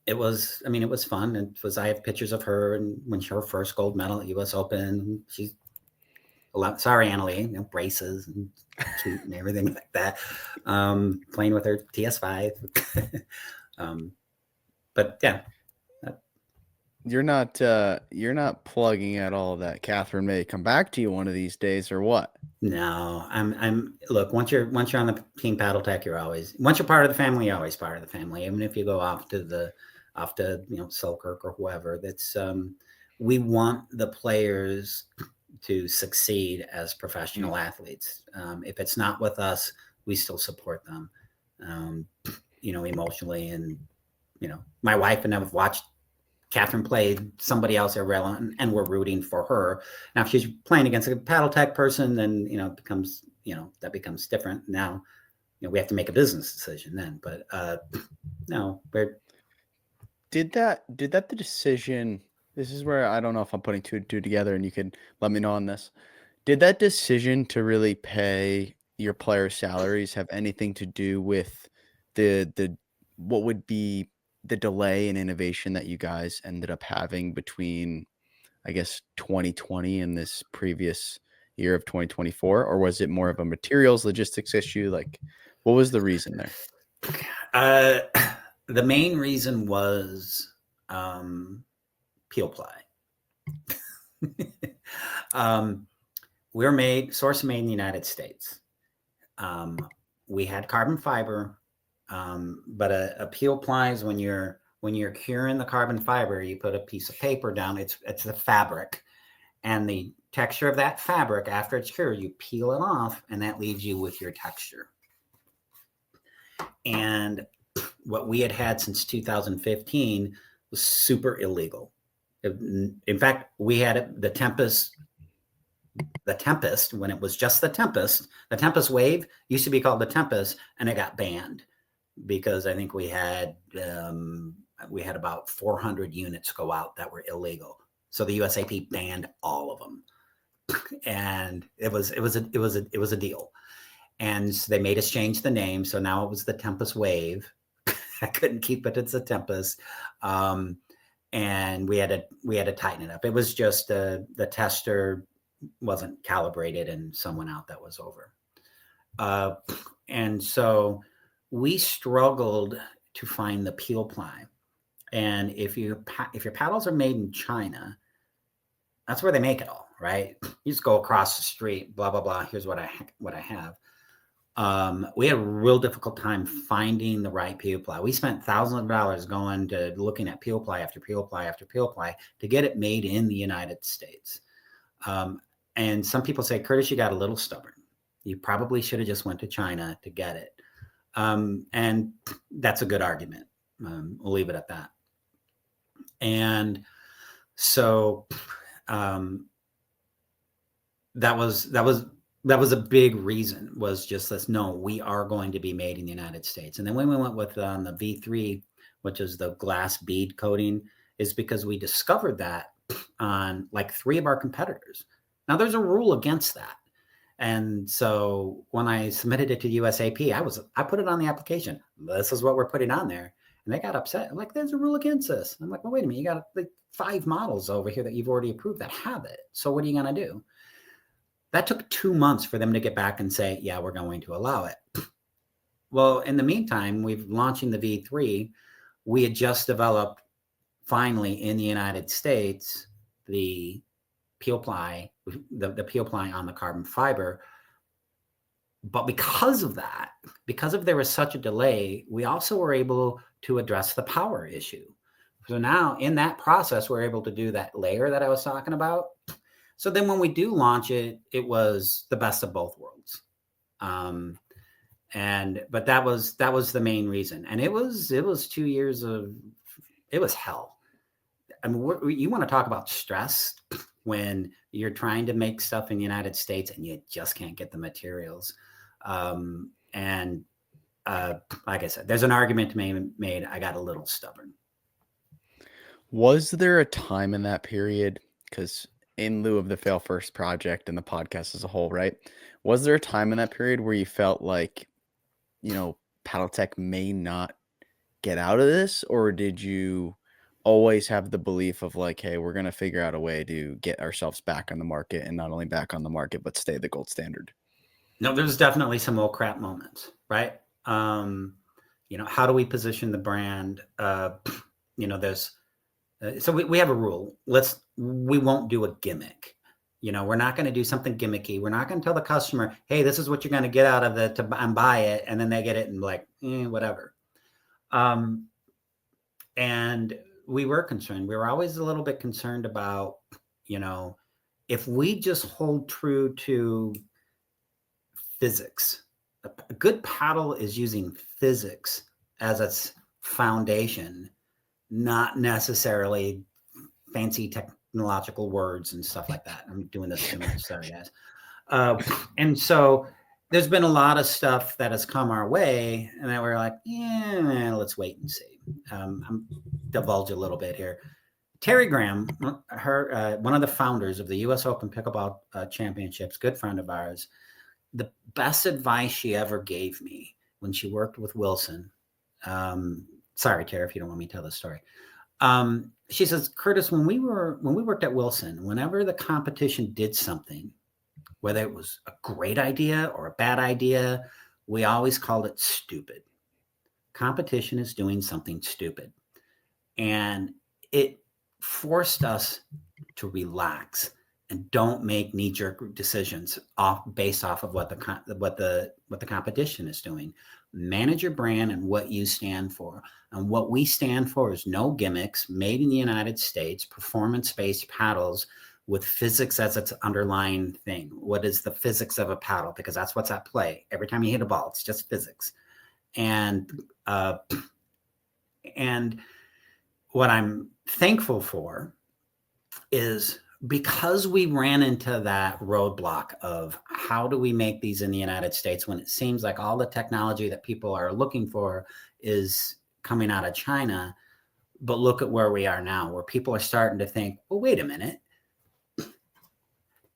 It was fun. I have pictures of her and when her first gold medal at US Open. She's sorry, Annalie, braces and cute and everything like that. Playing with her TS5. But yeah. You're not plugging at all that Catherine may come back to you one of these days, or what? No, look, once you're on the team Paddletek, once you're part of the family, you're always part of the family. Even if you go off to Selkirk or whoever, that's we want the players to succeed as professional athletes. If it's not with us, we still support them, emotionally. And, my wife and I have watched Catherine play somebody else irrelevant, and we're rooting for her. Now, if she's playing against a Paddletek person, then, it becomes, that becomes different. Now, we have to make a business decision then, but no, Did the decision, this is where I don't know if I'm putting two and two together, and you can let me know on this. Did that decision to really pay your players' salaries have anything to do with the what would be the delay in innovation that you guys ended up having between, I guess, 2020 and this previous year of 2024? Or was it more of a materials logistics issue? Like, what was the reason there? The main reason was peel ply. We're source made in the United States. We had carbon fiber, but a peel ply is when you're curing the carbon fiber, you put a piece of paper down. It's the fabric, and the texture of that fabric after it's cured, you peel it off, and that leaves you with your texture. And what we had since 2015 was super illegal. In fact, we had the Tempest, when it was just the Tempest wave used to be called the Tempest, and it got banned because I think we had we had about 400 units go out that were illegal. So the USAP banned all of them, and it was a deal. And so they made us change the name, so now it was the Tempest Wave. I couldn't keep it; it's a Tempest, and we had to tighten it up. It was just the tester wasn't calibrated, and someone out that was over. And so we struggled to find the peel ply. And if your paddles are made in China, that's where they make it all, right? You just go across the street, blah blah blah. Here's what I have. We had a real difficult time finding the right peel ply. We spent thousands of dollars going to looking at peel ply after peel ply after peel ply to get it made in the United States. And some people say, Curtis, you got a little stubborn. You probably should have just went to China to get it. And that's a good argument. We'll leave it at that. And so that was a big reason, was just this, no, we are going to be made in the United States. And then when we went with the V3, which is the glass bead coating, is because we discovered that on like 3 of our competitors. Now there's a rule against that. And so when I submitted it to USAP, I put it on the application. This is what we're putting on there. And they got upset. I'm like, there's a rule against this. I'm like, well, wait a minute. You got like 5 models over here that you've already approved that have it. So what are you going to do? That took 2 months for them to get back and say, yeah, we're going to allow it. Well, in the meantime, we've launching the V3. We had just developed finally in the United States, the peel ply, the peel ply on the carbon fiber. But because of that, because there was such a delay, we also were able to address the power issue. So now in that process, we're able to do that layer that I was talking about. So then when we do launch it, it was the best of both worlds. But that was the main reason. And it was 2 years it was hell. I mean, you want to talk about stress when you're trying to make stuff in the United States and you just can't get the materials. Like I said, there's an argument to be made. I got a little stubborn. Was there a time in that period, because in lieu of the Fail First project and the podcast as a whole, right? Was there a time in that period where you felt like, Paddletek may not get out of this? Or did you always have the belief of like, hey, we're going to figure out a way to get ourselves back on the market, and not only back on the market, but stay the gold standard? No, there's definitely some old crap moments, right? How do we position the brand? So we have a rule. We won't do a gimmick. We're not going to do something gimmicky. We're not going to tell the customer, hey, this is what you're going to get out of it and buy it. And then they get it and like, whatever. And we were concerned. We were always a little bit concerned about, if we just hold true to physics. A good paddle is using physics as its foundation, not necessarily fancy technological words and stuff like that. I'm doing this too much, sorry guys. And so there's been a lot of stuff that has come our way, and then we're like, let's wait and see. I'm divulge a little bit here. Terry Graham, one of the founders of the U.S. Open Pickleball Championships, good friend of ours, the best advice she ever gave me when she worked with Wilson. Sorry, Terry, if you don't want me to tell this story. She says, Curtis, when we worked at Wilson, whenever the competition did something, whether it was a great idea or a bad idea, we always called it stupid. Competition is doing something stupid. And it forced us to relax and don't make knee-jerk decisions based off of what the competition is doing. Manage your brand and what you stand for. And what we stand for is no gimmicks, made in the United States, performance-based paddles with physics as its underlying thing. What is the physics of a paddle? Because that's what's at play. Every time you hit a ball, it's just physics. And what I'm thankful for is, because we ran into that roadblock of how do we make these in the United States when it seems like all the technology that people are looking for is coming out of China, But look at where we are now, where people are starting to think, well, wait a minute.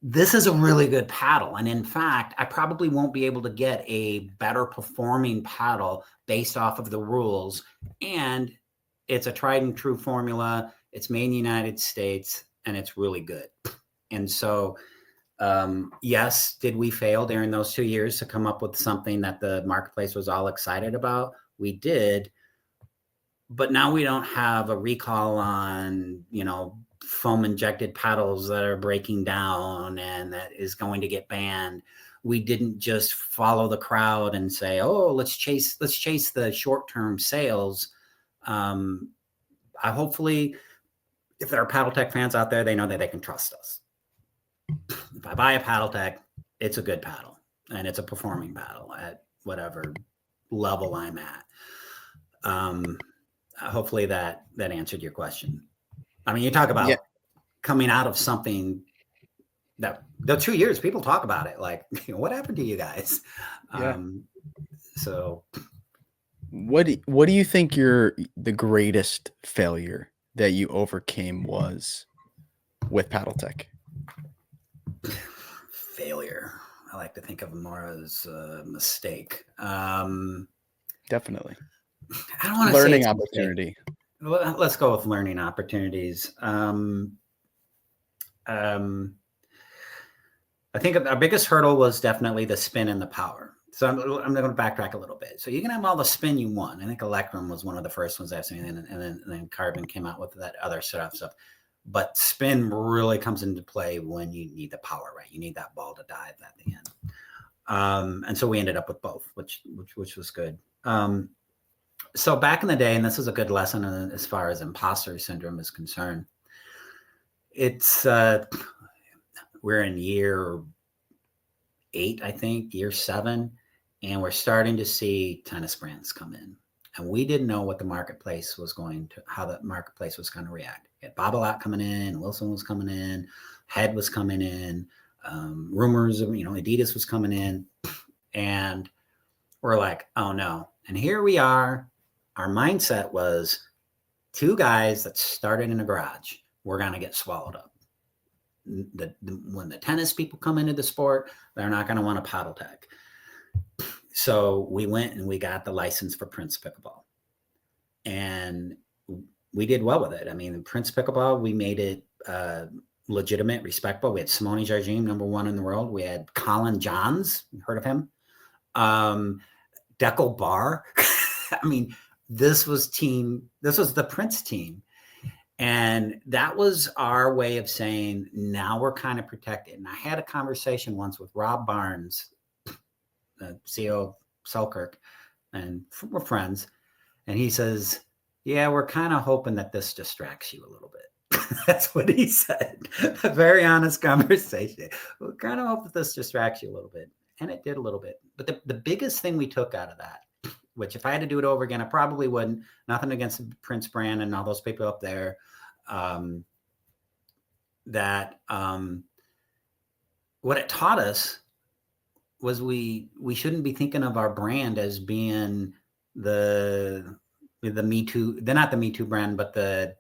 This is a really good paddle. And in fact, I probably won't be able to get a better performing paddle based off of the rules. And it's a tried and true formula. It's made in the United States and it's really good. And so, yes, did we fail during those 2 years to come up with something that the marketplace was all excited about? We did. But now we don't have a recall on, foam injected paddles that are breaking down and that is going to get banned. We didn't just follow the crowd and say, oh, let's chase the short-term sales. Hopefully, if there are Paddletek fans out there, they know that they can trust us. If I buy a Paddletek, it's a good paddle and it's a performing paddle at whatever level I'm at. Hopefully that answered your question. I mean, you talk about coming out of something that the 2 years people talk about it, like, what happened to you guys? So what do you think the greatest failure that you overcame was with Paddletek? Failure. I like to think of more as a mistake. Definitely. I don't want to learning opportunity. Let's go with learning opportunities. I think our biggest hurdle was definitely the spin and the power. So I'm going to backtrack a little bit. So you can have all the spin you want. I think Electrum was one of the first ones I've seen, and then Carbon came out with that other stuff. But spin really comes into play when you need the power, right? You need that ball to dive at the end. And so we ended up with both, which was good. So back in the day, and this is a good lesson as far as imposter syndrome is concerned, it's we're in year 8, I think, year 7, and we're starting to see tennis brands come in. And we didn't know what the marketplace was how the marketplace was going to react. We had Babolat coming in, Wilson was coming in, Head was coming in, rumors of, Adidas was coming in, and we're like, oh no. And here we are. Our mindset was 2 guys that started in a garage. We're going to get swallowed up. When the tennis people come into the sport, they're not going to want a Paddletek. So we went and we got the license for Prince Pickleball. And we did well with it. I mean, Prince Pickleball, we made it legitimate, respectable. We had Simone Jardim, #1 in the world. We had Colin Johns, heard of him? Dekel Bar. I mean, this was the Prince team. And that was our way of saying, now we're kind of protected. And I had a conversation once with Rob Barnes, the CEO of Selkirk, and we're friends. And he says, yeah, we're kind of hoping that this distracts you a little bit. That's what he said. A very honest conversation. We kind of hope that this distracts you a little bit. And it did a little bit. But the biggest thing we took out of that, which if I had to do it over again, I probably wouldn't. Nothing against the Prince brand and all those people up there. What it taught us was we shouldn't be thinking of our brand as being the Me Too. They're not the Me Too brand, but the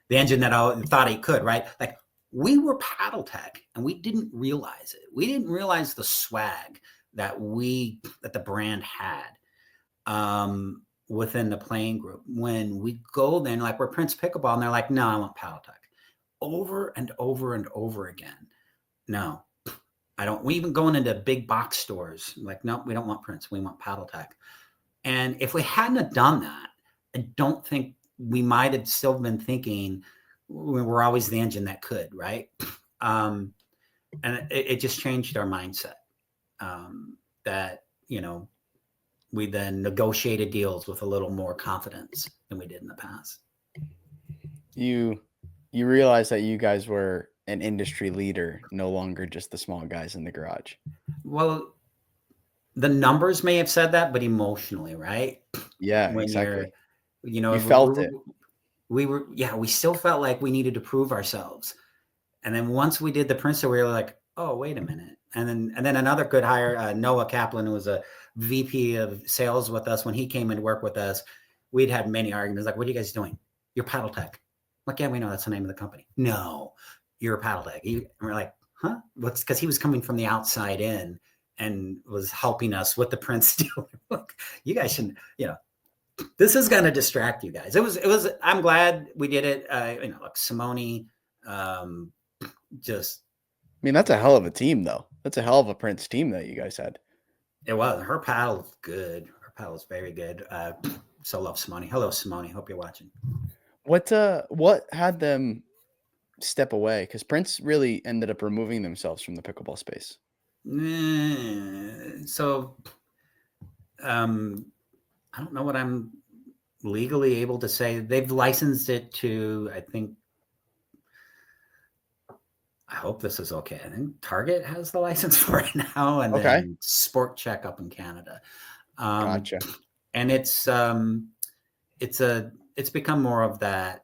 engine that I thought it could, right? Like, we were Paddletek and we didn't realize it. We didn't realize the swag that the brand had within the playing group. When we go there and like, we're Prince Pickleball, and they're like, no, I want Paddletek. Over and over and over again. No, I don't. We even going into big box stores, like, no, we don't want Prince. We want Paddletek. And if we hadn't have done that, I don't think we might have still been thinking we're always the engine that could, right? And it just changed our mindset. That, we then negotiated deals with a little more confidence than we did in the past. You realize that you guys were an industry leader, no longer just the small guys in the garage. Well, the numbers may have said that, but emotionally, right? Yeah, exactly. You felt it. We still felt like we needed to prove ourselves. And then once we did the Prince, we were like, oh, wait a minute. And then another good hire, Noah Kaplan, who was a VP of sales with us, when he came in to work with us, we'd had many arguments like, what are you guys doing? you're Paddletek. Like, yeah, we know that's the name of the company. No, you're Paddletek. And we're like, huh? What's because he was coming from the outside in and was helping us with the Prince deal. Look, you guys shouldn't, this is going to distract you guys. It was, I'm glad we did it. Like Simone, just, I mean, that's a hell of a team, though. That's a hell of a Prince team that you guys had. it was, her paddle's good. Her paddle's very good. So love Simone. Hello, Simone. Hope you're watching. What had them step away? Because Prince really ended up removing themselves from the pickleball space. So, I don't know what I'm legally able to say. They've licensed it to, I hope this is okay. I think Target has the license for it now, and then Sport Check up in Canada. Gotcha. And it's become more of that.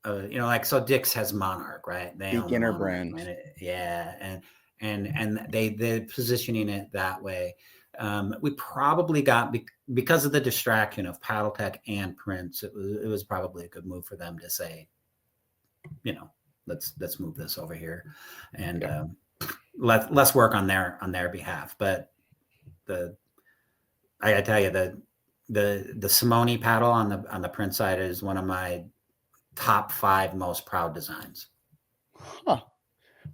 So Dick's has Monarch, right? They beginner own Monarch, brand. and they're positioning it that way. We probably got because of the distraction of Paddletek and Prince. It was probably a good move for them to say, let's move this over here, and less work on their behalf. But I gotta tell you, the Simone paddle on the Prince side is one of my top 5 most proud designs. Huh.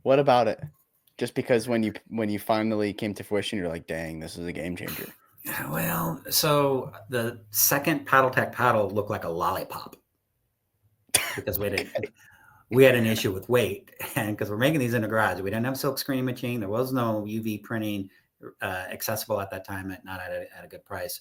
What about it? Just because when you finally came to fruition, you're like, dang, this is a game changer. Well, so the second Paddletek paddle looked like a lollipop because we had an issue with weight, and because we're making these in the garage, we didn't have silk screen machine. There was no UV printing accessible at that time, not at a good price.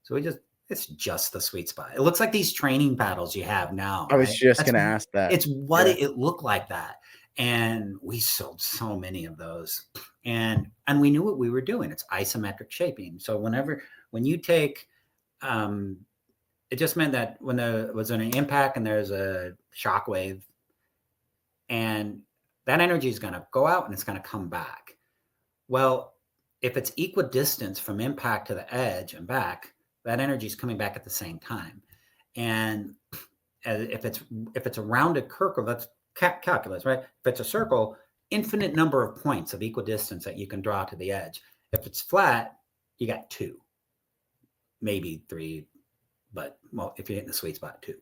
So it's just the sweet spot. It looks like these training paddles you have now. I was just going to ask that. It's what it looked like that. And we sold so many of those, and we knew what we were doing. It's isometric shaping. So when you take, it just meant that when there was an impact and there's a shock wave, and that energy is going to go out and it's going to come back. Well, if it's equidistant from impact to the edge and back, that energy is coming back at the same time. And if it's a rounded circle, that's calculus, right? If it's a circle, infinite number of points of equidistance that you can draw to the edge. If it's flat, you got 2, maybe 3, but if you're hitting the sweet spot, 2.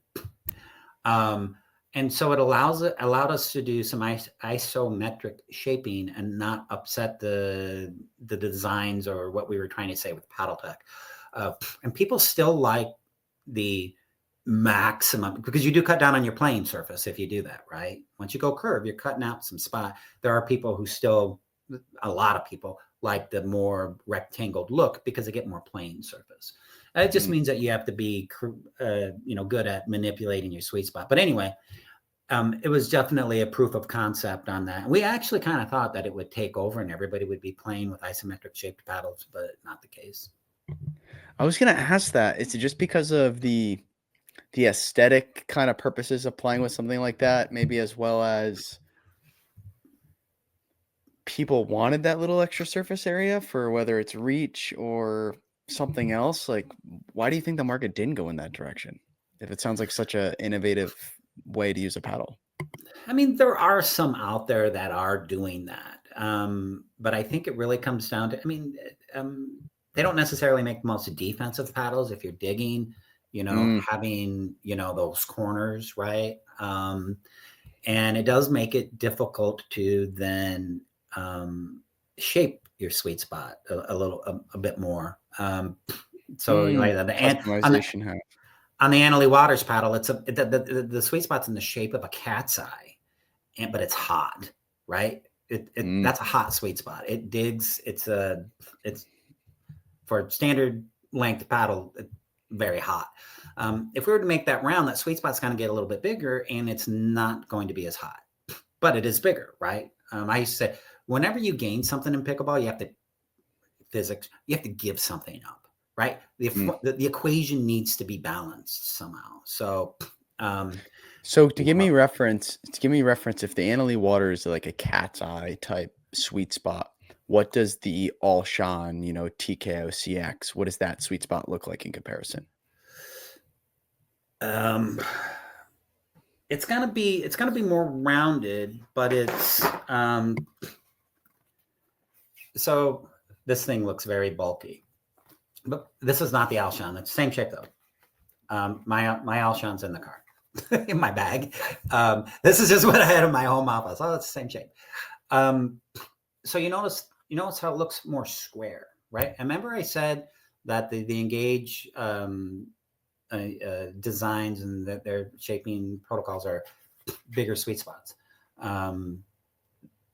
And so it allowed us to do some isometric shaping and not upset the designs or what we were trying to say with Paddletek. And people still like the maximum, because you do cut down on your playing surface if you do that, right? Once you go curve, you're cutting out some spot. There are people who a lot of people like the more rectangled look because they get more playing surface. It just means that you have to be, good at manipulating your sweet spot. But anyway, it was definitely a proof of concept on that. We actually kind of thought that it would take over and everybody would be playing with isometric shaped paddles, but not the case. I was going to ask that. Is it just because of the aesthetic kind of purposes of playing with something like that, maybe, as well as people wanted that little extra surface area for whether it's reach or something else? Like, why do you think the market didn't go in that direction if it sounds like such an innovative way to use a paddle? I mean, there are some out there that are doing that. But I think it really comes down to, they don't necessarily make the most defensive paddles if you're digging, having, those corners, right? And it does make it difficult to then shape your sweet spot a bit more. Customization. On the Annalee Waters paddle, it's the sweet spot's in the shape of a cat's eye, but it's hot, right? That's a hot sweet spot. It digs. It's for a standard length paddle, very hot. If we were to make that round, that sweet spot's going to get a little bit bigger, and it's not going to be as hot, but it is bigger, right? I used to say, whenever you gain something in pickleball, you have to give something up, right? The equation needs to be balanced somehow. So, to give me reference, if the Annalee Water is like a cat's eye type sweet spot, what does the All-Shon, TKO CX, what does that sweet spot look like in comparison? It's gonna be more rounded, but it's so this thing looks very bulky. But this is not the Alshon. It's the same shape though. My Alshon's in the car, in my bag. This is just what I had in my home office. Oh, it's the same shape. So you notice how it looks more square, right? And remember I said that the Engage designs and that their shaping protocols are bigger sweet spots. But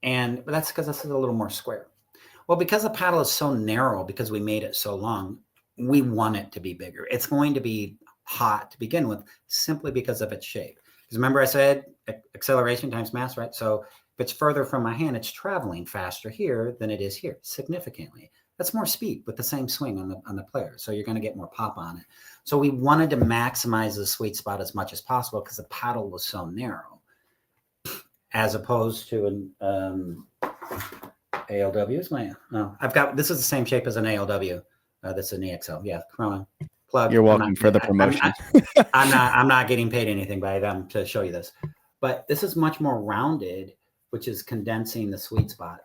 that's because this is a little more square. Well, because the paddle is so narrow, because we made it so long, we want it to be bigger. It's going to be hot to begin with, simply because of its shape. Because remember I said acceleration times mass, right? So if it's further from my hand, it's traveling faster here than it is here, significantly. That's more speed with the same swing on the player. So you're going to get more pop on it. So we wanted to maximize the sweet spot as much as possible because the paddle was so narrow, as opposed to an ALW. Is my this is the same shape as an ALW. This is an EXL. Yeah, come on, plug. You're welcome for the promotion. I'm not getting paid anything by them to show you this, but this is much more rounded, which is condensing the sweet spot.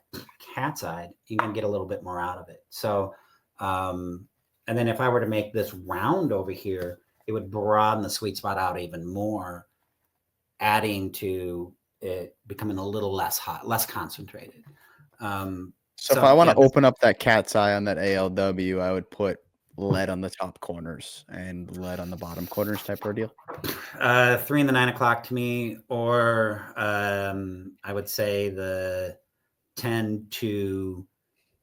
Cat's eye, you can get a little bit more out of it. So, and then if I were to make this round over here, it would broaden the sweet spot out even more, adding to it becoming a little less hot, less concentrated. So if I want to open up that cat's eye on that ALW, I would put lead on the top corners and lead on the bottom corners type ordeal. 3 in the 9 o'clock to me, or I would say the 10 to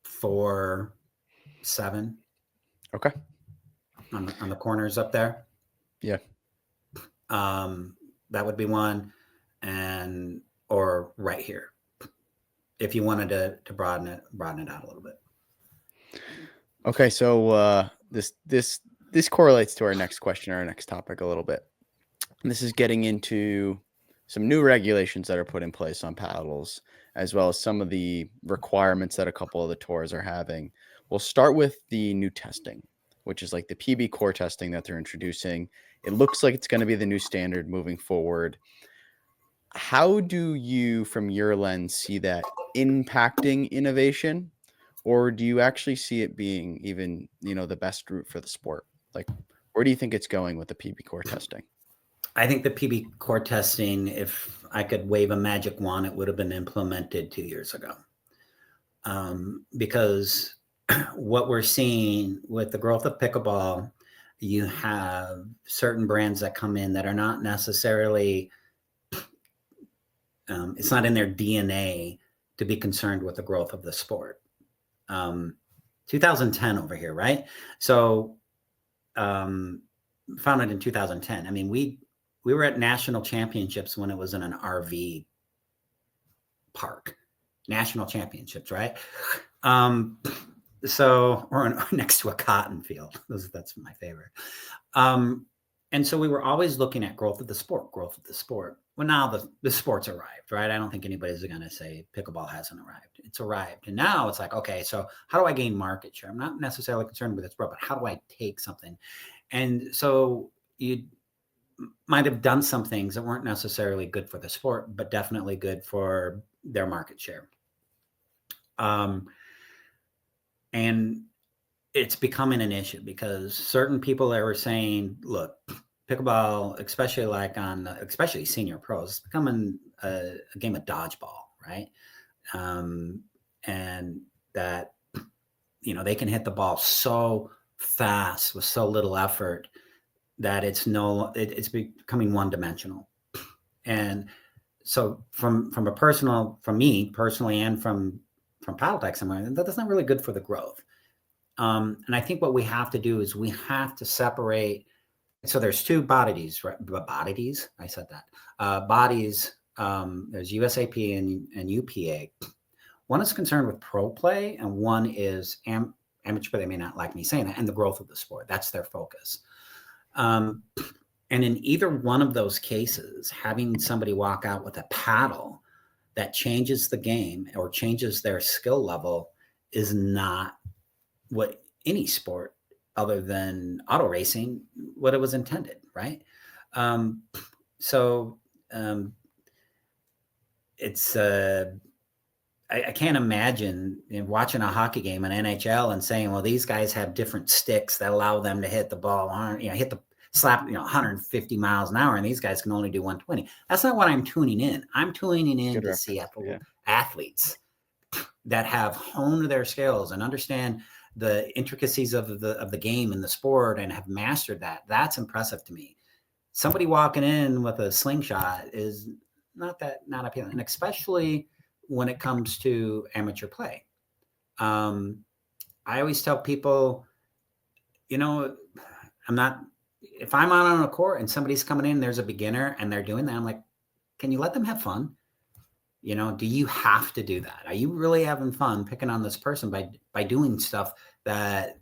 4, 7. Okay. On the corners up there. Yeah. That would be one, or right here, if you wanted to broaden it out a little bit. Okay, so this correlates to our next question, our next topic a little bit. And this is getting into some new regulations that are put in place on paddles, as well as some of the requirements that a couple of the tours are having. We'll start with the new testing, which is like the PB core testing that they're introducing. It looks like it's going to be the new standard moving forward. How do you, from your lens, see that impacting innovation, or do you actually see it being even, the best route for the sport? Like, where do you think it's going with the PB core testing? I think the PB core testing, if I could wave a magic wand, it would have been implemented 2 years ago. Because what we're seeing with the growth of pickleball, you have certain brands that come in that are not necessarily, it's not in their DNA to be concerned with the growth of the sport. 2010 over here, right? So founded in 2010. I mean, we were at national championships when it was in an RV park. National championships, right? So, or next to a cotton field. That's my favorite. And so we were always looking at growth of the sport. Well, now the sport's arrived, right? I don't think anybody's going to say pickleball hasn't arrived. It's arrived. And now it's like, okay, so how do I gain market share? I'm not necessarily concerned with the sport, but how do I take something? And so you might have done some things that weren't necessarily good for the sport, but definitely good for their market share. And it's becoming an issue because certain people are saying, look, pickleball, especially senior pros, it's becoming a game of dodgeball, right? And that, they can hit the ball so fast with so little effort that it's becoming one-dimensional. And so from me personally, and from Paddletek somewhere, that's not really good for the growth. And I think what we have to do is we have to separate. So there's two bodies, right? Bodies. I said that. Bodies. There's USAP and UPA. One is concerned with pro play, and one is amateur, but they may not like me saying that, and the growth of the sport. That's their focus. And in either one of those cases, having somebody walk out with a paddle that changes the game or changes their skill level is not what any sport other than auto racing, what it was intended, right? So it's I can't imagine watching a hockey game in NHL and saying, well, these guys have different sticks that allow them to hit the ball, hit the slap, 150 miles an hour, and these guys can only do 120. That's not what I'm tuning in. I'm tuning in to see athletes that have honed their skills and understand the intricacies of the game and the sport and have mastered that. That's impressive to me. Somebody walking in with a slingshot is not appealing, and especially when it comes to amateur play. I always tell people, if I'm out on a court and somebody's coming in, there's a beginner and they're doing that, I'm like, can you let them have fun? Do you have to do that? Are you really having fun picking on this person by doing stuff that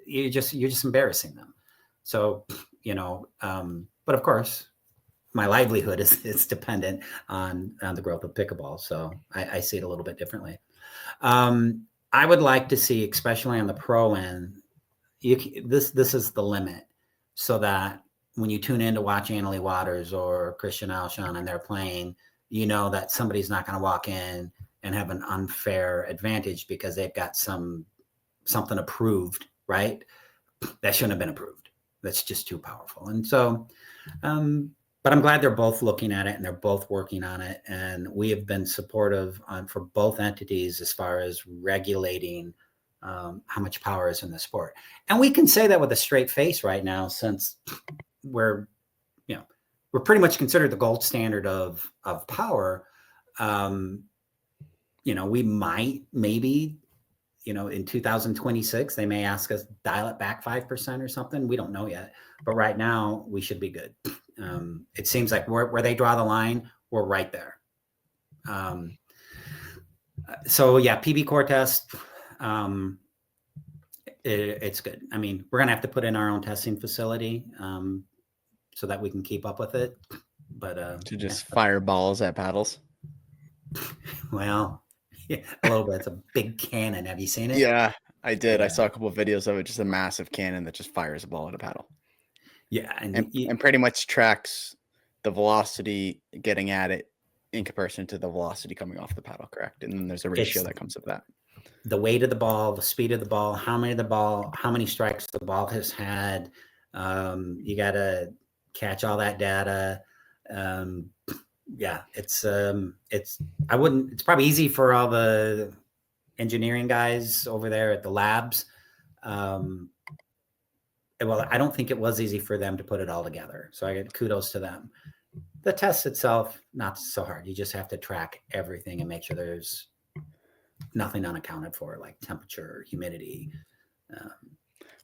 you're just embarrassing them? So, but of course, my livelihood is dependent on the growth of pickleball. So I see it a little bit differently. I would like to see, especially on the pro end, this is the limit, so that when you tune in to watch Annalie Waters or Christian Alshon and they're playing, that somebody's not going to walk in and have an unfair advantage because they've got something approved, right? That shouldn't have been approved. That's just too powerful. And so, but I'm glad they're both looking at it and they're both working on it. And we have been supportive for both entities as far as regulating how much power is in the sport. And we can say that with a straight face right now, since we're pretty much considered the gold standard of power. We might, maybe, in 2026, they may ask us dial it back 5% or something. We don't know yet, but right now we should be good. It seems like where they draw the line, we're right there. So yeah, PB core test, it's good. I mean, we're going to have to put in our own testing facility, so that we can keep up with it. But to just fire balls at paddles. Well, yeah, a little bit. It's a big cannon. Have you seen it? Yeah, I did. Yeah. I saw a couple of videos of it. Just a massive cannon that just fires a ball at a paddle. Yeah, and pretty much tracks the velocity getting at it in comparison to the velocity coming off the paddle. Correct, and then there's a ratio that comes with that. The weight of the ball, the speed of the ball, how many strikes the ball has had. You got to catch all that data. Yeah, it's probably easy for all the engineering guys over there at the labs. Well, I don't think it was easy for them to put it all together. So I get kudos to them. The test itself, not so hard. You just have to track everything and make sure there's nothing unaccounted for, like temperature, humidity.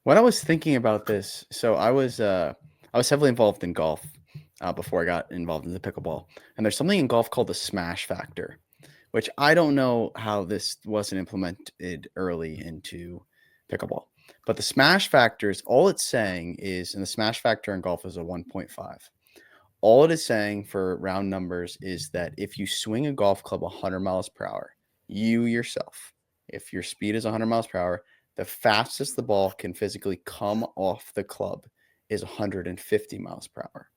When I was thinking about this, so I was heavily involved in golf before I got involved in the pickleball. And there's something in golf called the smash factor, which I don't know how this wasn't implemented early into pickleball. But the smash factor is all it's saying is, and the smash factor in golf is a 1.5. All it is saying for round numbers is that if you swing a golf club 100 miles per hour, you yourself, if your speed is 100 miles per hour, the fastest the ball can physically come off the club is 150 miles per hour.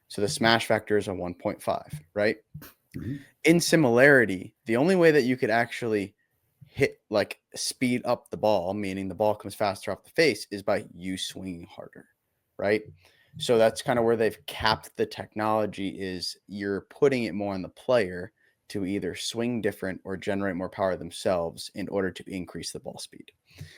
So the smash factor is a 1.5, right? Mm-hmm. In similarity, the only way that you could actually speed up the ball, meaning the ball comes faster off the face, is by you swinging harder, right? So that's kind of where they've capped the technology, is you're putting it more on the player to either swing different or generate more power themselves in order to increase the ball speed.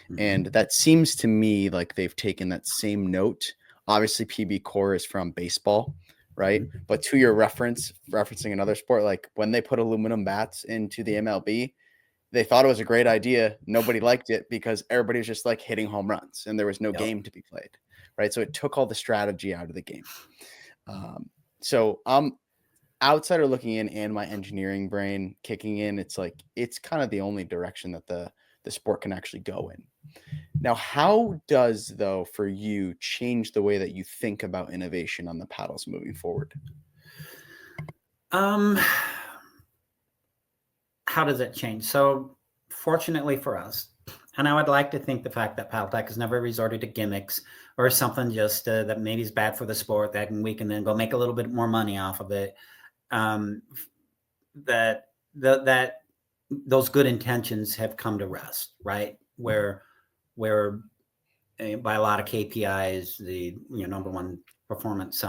Mm-hmm. And that seems to me like they've taken that same note. Obviously, PB core is from baseball, right? Mm-hmm. But to your referencing another sport, like when they put aluminum bats into the MLB, they thought it was a great idea. Nobody liked it because everybody was just like hitting home runs and there was no game to be played, right? So it took all the strategy out of the game. So I'm outsider looking in and my engineering brain kicking in. It's like, it's kind of the only direction that the sport can actually go in. Now, how does, though, for you change the way that you think about innovation on the paddles moving forward? How does it change? So fortunately for us, And I would like to think the fact that Paddletek has never resorted to gimmicks or something just that maybe is bad for the sport that we can then go make a little bit more money off of it. That those good intentions have come to rest, right? Where by a lot of KPIs, the number one performance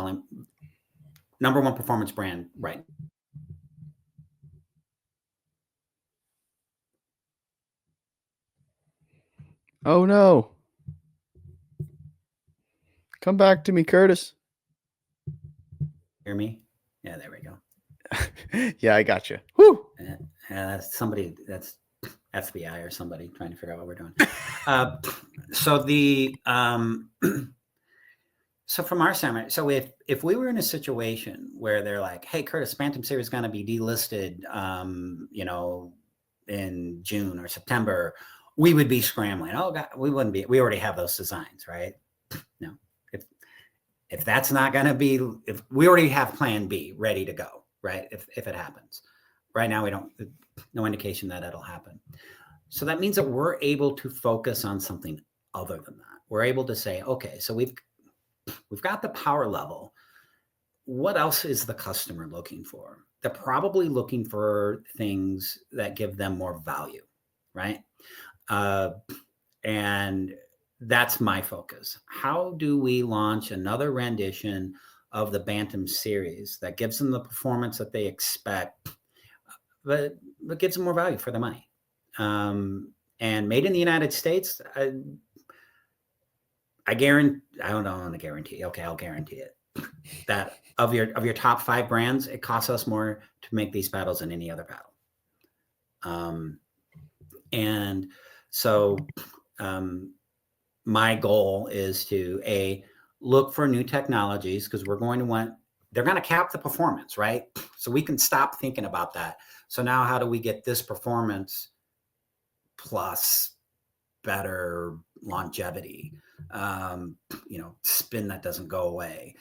brand right. Oh no. Come back to me, Curtis. Hear me? Yeah, there we go. Yeah, I got you. Whoo! That's somebody, that's FBI or somebody trying to figure out what we're doing. So so from our standpoint, so if we were in a situation where they're like, hey, Curtis, Bantam Series is going to be delisted, in June or September, we would be scrambling. Oh God, we wouldn't be. We already have those designs, right? No, if that's not going to be, if we already have Plan B ready to go, right? If it happens, right now we don't. No indication that it'll happen. So that means that we're able to focus on something other than that. We're able to say, okay, so we've got the power level. What else is the customer looking for? They're probably looking for things that give them more value, right? And that's my focus. How do we launch another rendition of the Bantam series that gives them the performance that they expect, but gives them more value for the money? And made in the United States, I guarantee, I don't want to guarantee. Okay, I'll guarantee it. That of your top 5 brands, it costs us more to make these paddles than any other paddle. And so my goal is to look for new technologies, because they're going to cap the performance, right? So we can stop thinking about that. So now how do we get this performance plus better longevity, spin that doesn't go away,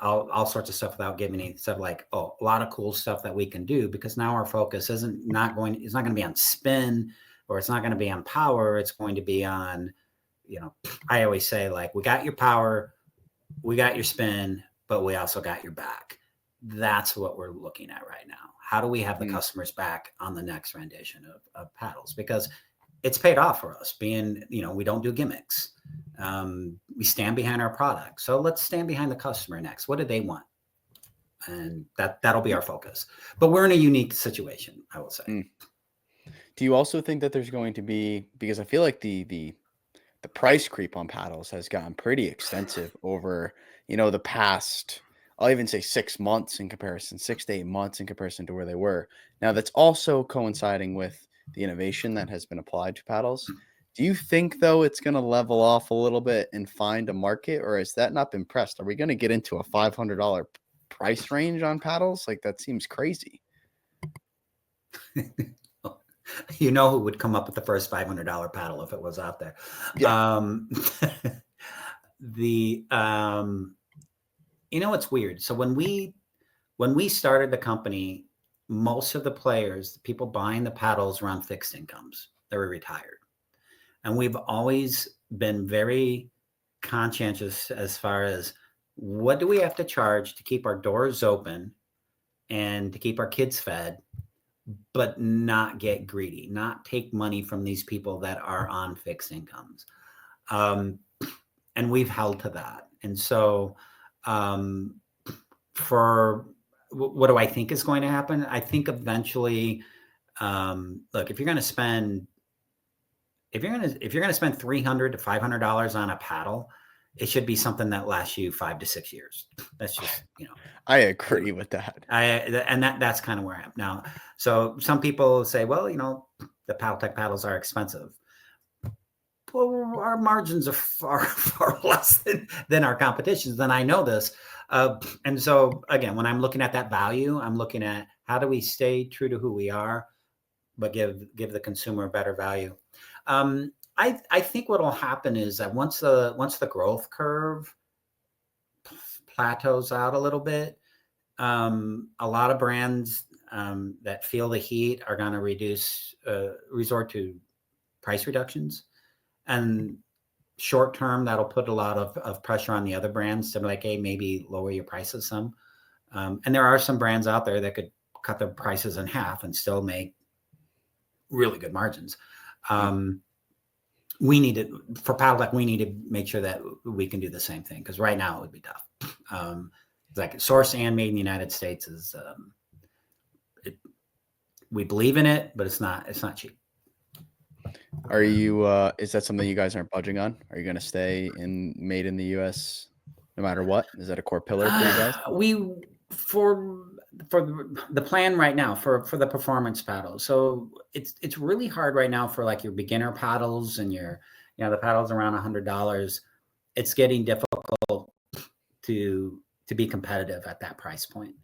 all sorts of stuff, without giving any stuff like, a lot of cool stuff that we can do, because now our focus it's not going to be on spin, or it's not going to be on power. It's going to be on, I always say, like, we got your power, we got your spin, but we also got your back. That's what we're looking at right now. How do we have the customers back on the next rendition of paddles? Because it's paid off for us being, we don't do gimmicks. We stand behind our product. So let's stand behind the customer next. What do they want? And that'll be our focus. But we're in a unique situation, I will say. Do you also think that there's going to be, because I feel like the price creep on paddles has gotten pretty extensive over, the past, I'll even say 6 months in comparison, 6 to 8 months in comparison to where they were. Now that's also coinciding with the innovation that has been applied to paddles. Do you think, though, it's going to level off a little bit and find a market, or has that not been pressed? Are we going to get into a $500 price range on paddles? Like, that seems crazy. You know who would come up with the first $500 paddle if it was out there? Yeah. It's weird. So when we started the company, most of the players, the people buying the paddles, were on fixed incomes. They were retired. And we've always been very conscientious as far as, what do we have to charge to keep our doors open and to keep our kids fed, but not get greedy, not take money from these people that are on fixed incomes. And we've held to that. And so for what do I think is going to happen? I think eventually, look, if you're going to spend $300 to $500 on a paddle, it should be something that lasts you 5 to 6 years. That's just, I agree with that. That's kind of where I am now. So some people say, well, the Paddletek paddles are expensive. Well, our margins are far less than our competition's. Then I know this. And so again, when I'm looking at that value, I'm looking at, how do we stay true to who we are, but give the consumer better value. I think what will happen is that once the growth curve plateaus out a little bit, a lot of brands that feel the heat are going to resort to price reductions, and short term that'll put a lot of pressure on the other brands to be like, hey, maybe lower your prices some. And there are some brands out there that could cut their prices in half and still make really good margins. We need to, for Paddletek, we need to make sure that we can do the same thing, because right now it would be tough. Like source and made in the United States is, we believe in it, but it's not cheap. Are you, is that something you guys aren't budging on? Are you going to stay in made in the US no matter what? Is that a core pillar for you guys? For the plan right now for the performance paddles. So it's really hard right now for like your beginner paddles and your, the paddles around $100. It's getting difficult to be competitive at that price point.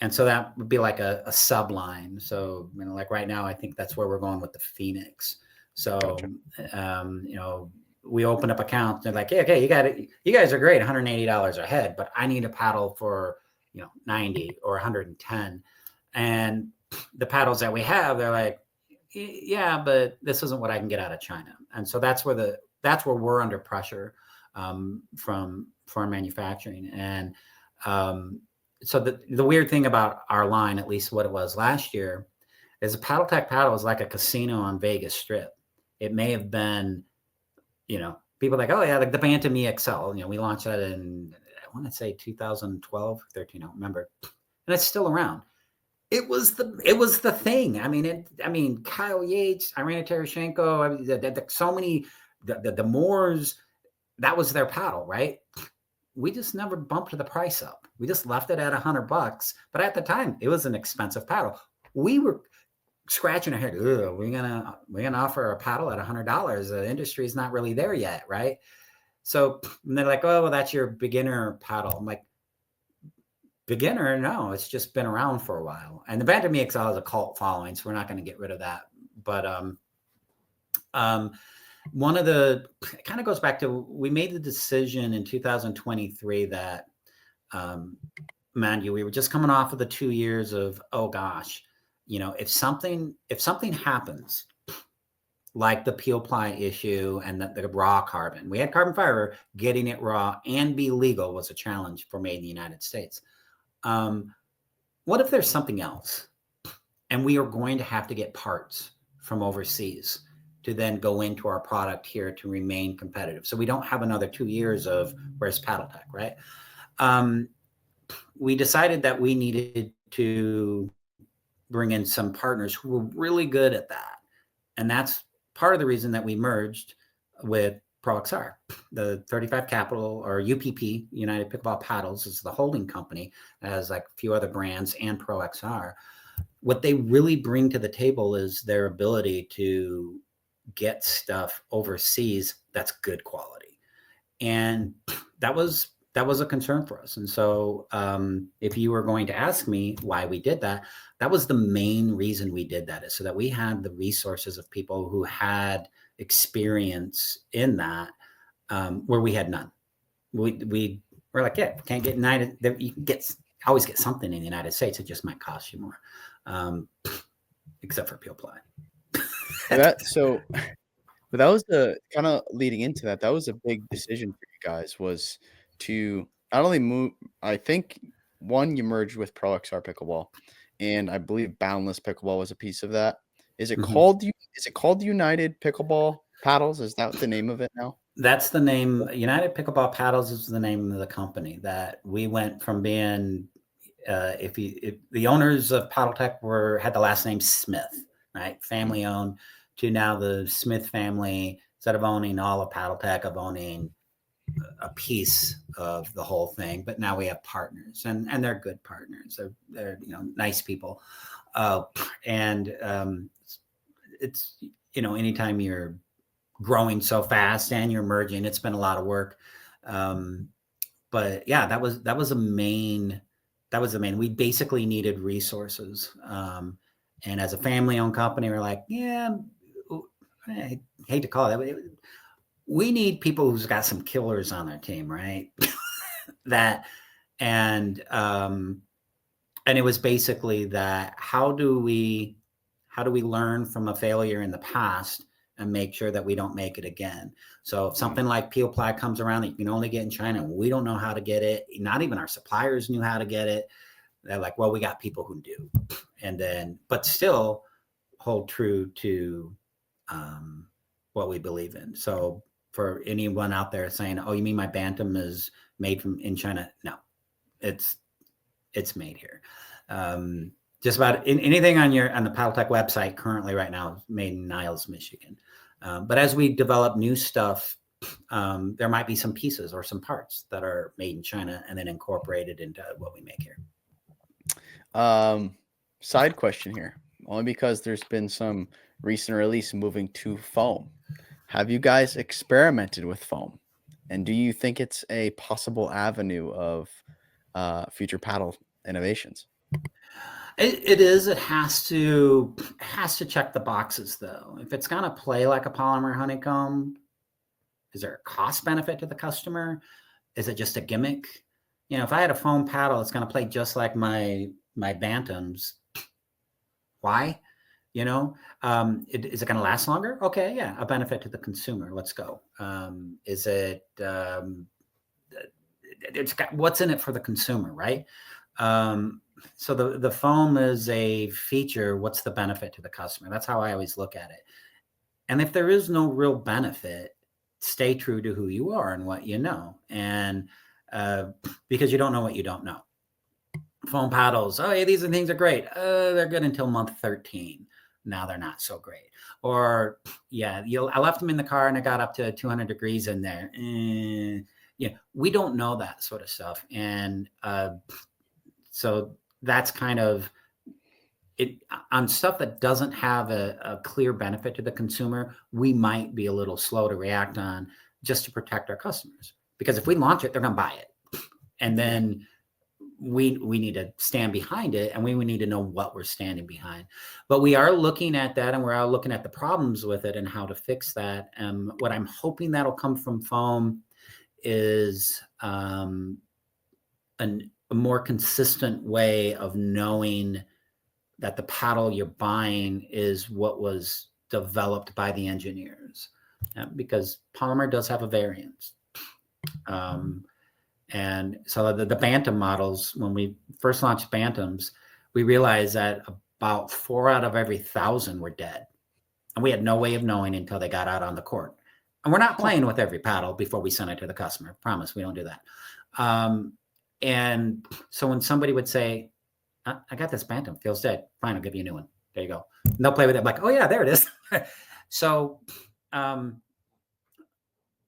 And so that would be like a sub line. So, like right now, I think that's where we're going with the Phoenix. So, gotcha. We open up accounts. They're like, okay, you got it. You guys are great, $180 a head, but I need a paddle for, 90 or 110. And the paddles that we have, they're like, yeah, but this isn't what I can get out of China. And so that's where we're under pressure from foreign manufacturing. And so the weird thing about our line, at least what it was last year, is a Paddletek paddle is like a casino on Vegas Strip. It may have been, people like, oh yeah, like the Bantam EXL. We launched that in, I want to say 2012, 13, I don't remember, and it's still around. It was the thing. I mean, Kyle Yates, Irina Tereshchenko, so many, the Moors, that was their paddle, right? We just never bumped the price up. We just left it at $100. But at the time, it was an expensive paddle. We were scratching our head. We're gonna offer a paddle at $100. The industry is not really there yet, right? So they're like, oh, well, that's your beginner paddle. I'm like, beginner? No, it's just been around for a while. And the Bantam EXL has a cult following, so we're not going to get rid of that. But one of the, it kind of goes back to, we made the decision in 2023 that, mind you, we were just coming off of the 2 years of, oh gosh, if something happens, like the peel ply issue and the raw carbon, we had carbon fiber, getting it raw and be legal was a challenge for made in the United States. What if there's something else and we are going to have to get parts from overseas to then go into our product here to remain competitive? So we don't have another 2 years of where's Paddletek, right? We decided that we needed to bring in some partners who were really good at that. And that's part of the reason that we merged with ProXR. The 35 Capital, or UPP, United Pickleball Paddles, is the holding company, as like a few other brands, and ProXR. What they really bring to the table is their ability to get stuff overseas that's good quality. And that was a concern for us. And so if you were going to ask me why we did that, that was the main reason we did that, is so that we had the resources of people who had experience in that, where we had none. We're like, yeah, can't get United. You can always get something in the United States. It just might cost you more, except for peel ply. But that was the kind of leading into that. That was a big decision for you guys, was to not only move. I think one, you merged with ProXR Pickleball, and I believe Boundless Pickleball was a piece of that. Is it called? Is it called United Pickleball Paddles? Is that the name of it now? That's the name. United Pickleball Paddles is the name of the company that we went from being. If the owners of Paddletek had the last name Smith, right, family owned, to now the Smith family, instead of owning all of Paddletek, of owning a piece of the whole thing. But now we have partners, and they're good partners. They're nice people, and it's anytime you're growing so fast and you're merging, it's been a lot of work. But yeah, that was the main. We basically needed resources, and as a family-owned company, we're like, yeah, I hate to call it that. We need people who's got some killers on their team, right? And it was basically that. How do we how do we learn from a failure in the past and make sure that we don't make it again? So if something like peel ply comes around that you can only get in China, we don't know how to get it. Not even our suppliers knew how to get it. They're like, well, we got people who do. And then, but still hold true to what we believe in. So for anyone out there saying, oh, you mean my Bantam is made in China? No, it's made here. Just about anything on the Paddletek website currently right now is made in Niles, Michigan. But as we develop new stuff, there might be some pieces or some parts that are made in China and then incorporated into what we make here. Side question here, only because there's been some recent release moving to foam. Have you guys experimented with foam? And do you think it's a possible avenue of future paddle innovations? It is. It has to check the boxes, though. If it's going to play like a polymer honeycomb, is there a cost benefit to the customer? Is it just a gimmick? If I had a foam paddle, it's going to play just like my Bantams. Why? Is it going to last longer? Okay, yeah, a benefit to the consumer. Let's go. Is it? It's got what's in it for the consumer, right? So the foam is a feature. What's the benefit to the customer? That's how I always look at it. And if there is no real benefit, stay true to who you are and what you know. And because you don't know what you don't know. Foam paddles. Oh, yeah, these things are great. They're good until month 13. Now they're not so great. Or yeah, I left them in the car and I got up to 200 degrees in there. We don't know that sort of stuff. And so that's kind of it on stuff that doesn't have a clear benefit to the consumer. We might be a little slow to react on just to protect our customers, because if we launch it, they're going to buy it. And then we need to stand behind it, and we need to know what we're standing behind. But we are looking at that, and we're looking at the problems with it and how to fix that. What I'm hoping that'll come from foam is a more consistent way of knowing that the paddle you're buying is what was developed by the engineers, because polymer does have a variance. And so the Bantam models, when we first launched Bantams, we realized that about 4 out of every 1,000 were dead. And we had no way of knowing until they got out on the court. And we're not playing with every paddle before we send it to the customer. Promise, we don't do that. And so when somebody would say, I got this Bantam, feels dead. Fine, I'll give you a new one. There you go. And they'll play with it. I'm like, oh yeah, there it is. So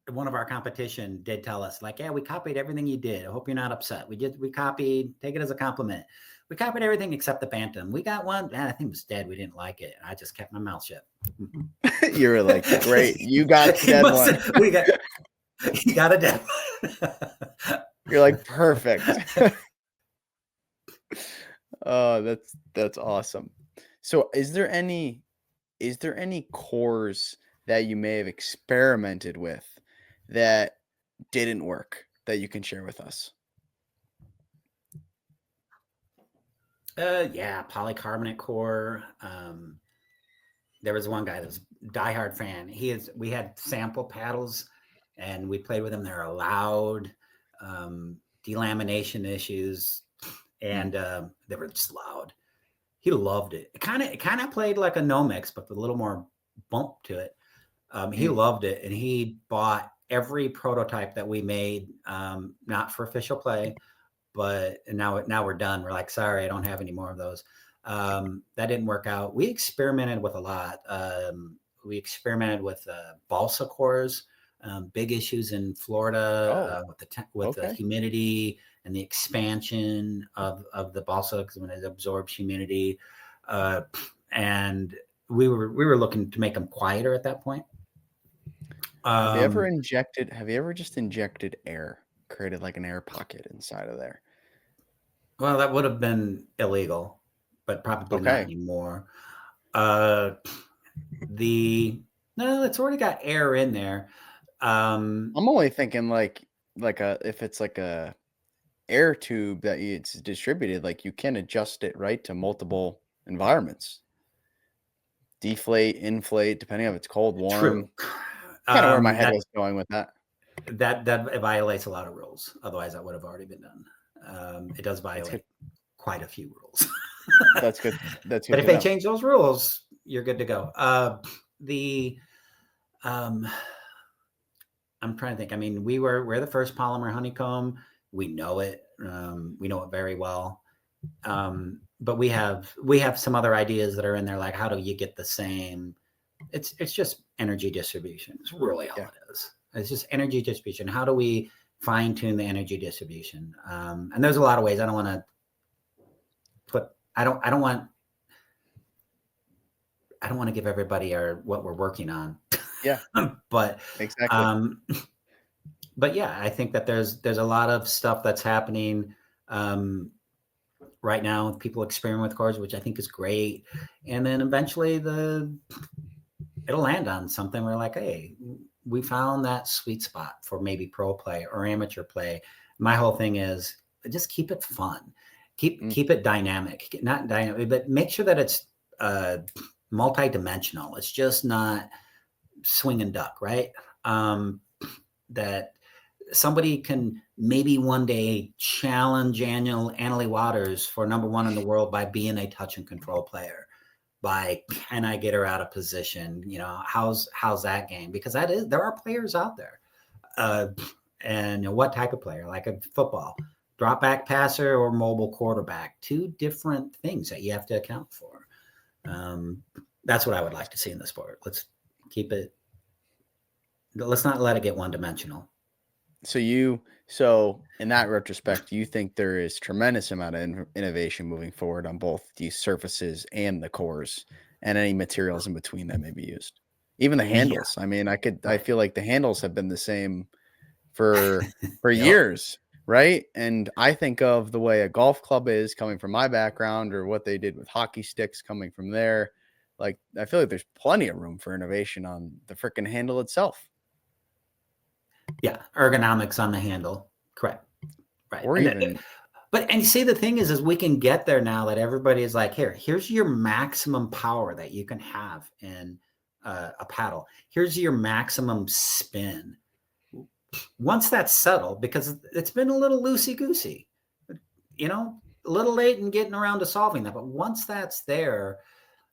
one of our competition did tell us, like, yeah, we copied everything you did. I hope you're not upset. We copied, take it as a compliment. We copied everything except the Bantam. We got one, I think it was dead. We didn't like it. I just kept my mouth shut. You were like, great, you got the dead one. You got a dead one. You're like, perfect. Oh, that's awesome. So is there any cores that you may have experimented with that didn't work that you can share with us? Yeah, polycarbonate core. There was one guy that was a diehard fan. We had sample paddles and we played with them. They're allowed, delamination issues, and they were just loud. He loved it. It kind of played like a Nomex, but with a little more bump to it. He loved it, and he bought every prototype that we made, not for official play, but now we're done. We're like, sorry, I don't have any more of those. That didn't work out. We experimented with a lot. We experimented with balsa cores, big issues in Florida with the humidity and the expansion of the balsa when it absorbs humidity. And we were looking to make them quieter at that point. Have you ever just injected air, created like an air pocket inside of there? Well, that would have been illegal, but probably not anymore. No, it's already got air in there. I'm only thinking if it's like a air tube that it's distributed, like you can adjust it right to multiple environments. deflate, inflate, depending if it's cold, warm. True. Kind of where my head was going with that. That violates a lot of rules. Otherwise, that would have already been done. It does violate quite a few rules. That's good. That's good. But if they change those rules, you're good to go. I'm trying to think. I mean, we're the first polymer honeycomb. We know it. We know it very well. But we have some other ideas that are in there, like how do you get the same? It's just energy distribution. It's really all it is. It's just energy distribution. How do we fine tune the energy distribution? And there's a lot of ways. I don't want to put. I don't want to give everybody what we're working on. Yeah. But exactly. But yeah, I think that there's a lot of stuff that's happening right now. People experiment with cores, which I think is great. And then eventually it'll land on something where like, hey, we found that sweet spot for maybe pro play or amateur play. My whole thing is just keep it fun. Keep it dynamic, not dynamic, but make sure that it's multi-dimensional. It's just not swing and duck, right? That somebody can maybe one day challenge Annalie Waters for #1 in the world by being a touch and control player. By can I get her out of position? You know, how's that game? Because there are players out there. And what type of player? Like a football, drop back passer or mobile quarterback, 2 different things that you have to account for. That's what I would like to see in the sport. Let's not let it get one dimensional. So in that retrospect, you think there is tremendous amount of innovation moving forward on both these surfaces and the cores and any materials in between that may be used. Even the handles. I mean, I feel like the handles have been the same for years, right? And I think of the way a golf club is coming from my background or what they did with hockey sticks coming from there. Like, I feel like there's plenty of room for innovation on the freaking handle itself. Yeah, ergonomics on the handle, correct, right? Or even, and you see, the thing is we can get there now that everybody is like, here's your maximum power that you can have in a paddle. Here's your maximum spin. Once that's settled, because it's been a little loosey-goosey, you know, a little late in getting around to solving that. But once that's there,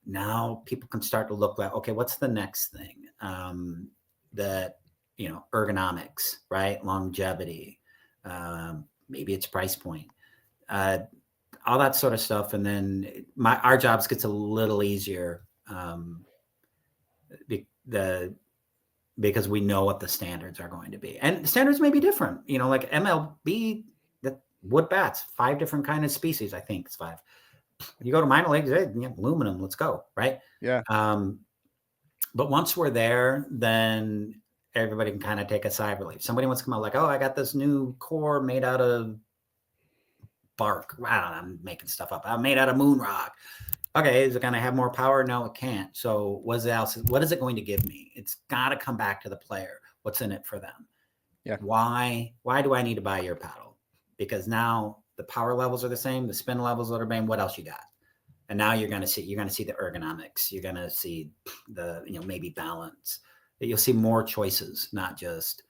now people can start to look like, okay, what's the next thing? Ergonomics, right? Longevity, maybe it's price point, all that sort of stuff. And then our jobs gets a little easier because we know what the standards are going to be. And the standards may be different, you know, like MLB, the wood bats, 5 different kind of species. I think it's 5. You go to minor leagues, aluminum, let's go, right? Yeah. But once we're there, then everybody can kind of take a sigh of relief. Somebody wants to come out like, oh, I got this new core made out of bark. I don't know, I'm making stuff up. I'm made out of moon rock. Okay, is it going to have more power? No, it can't. So what is it going to give me? It's got to come back to the player. What's in it for them? Yeah. Why do I need to buy your paddle? Because now the power levels are the same, the spin levels are the same. What else you got? And now you're going to see the ergonomics. You're going to see the, maybe balance. You'll see more choices, not just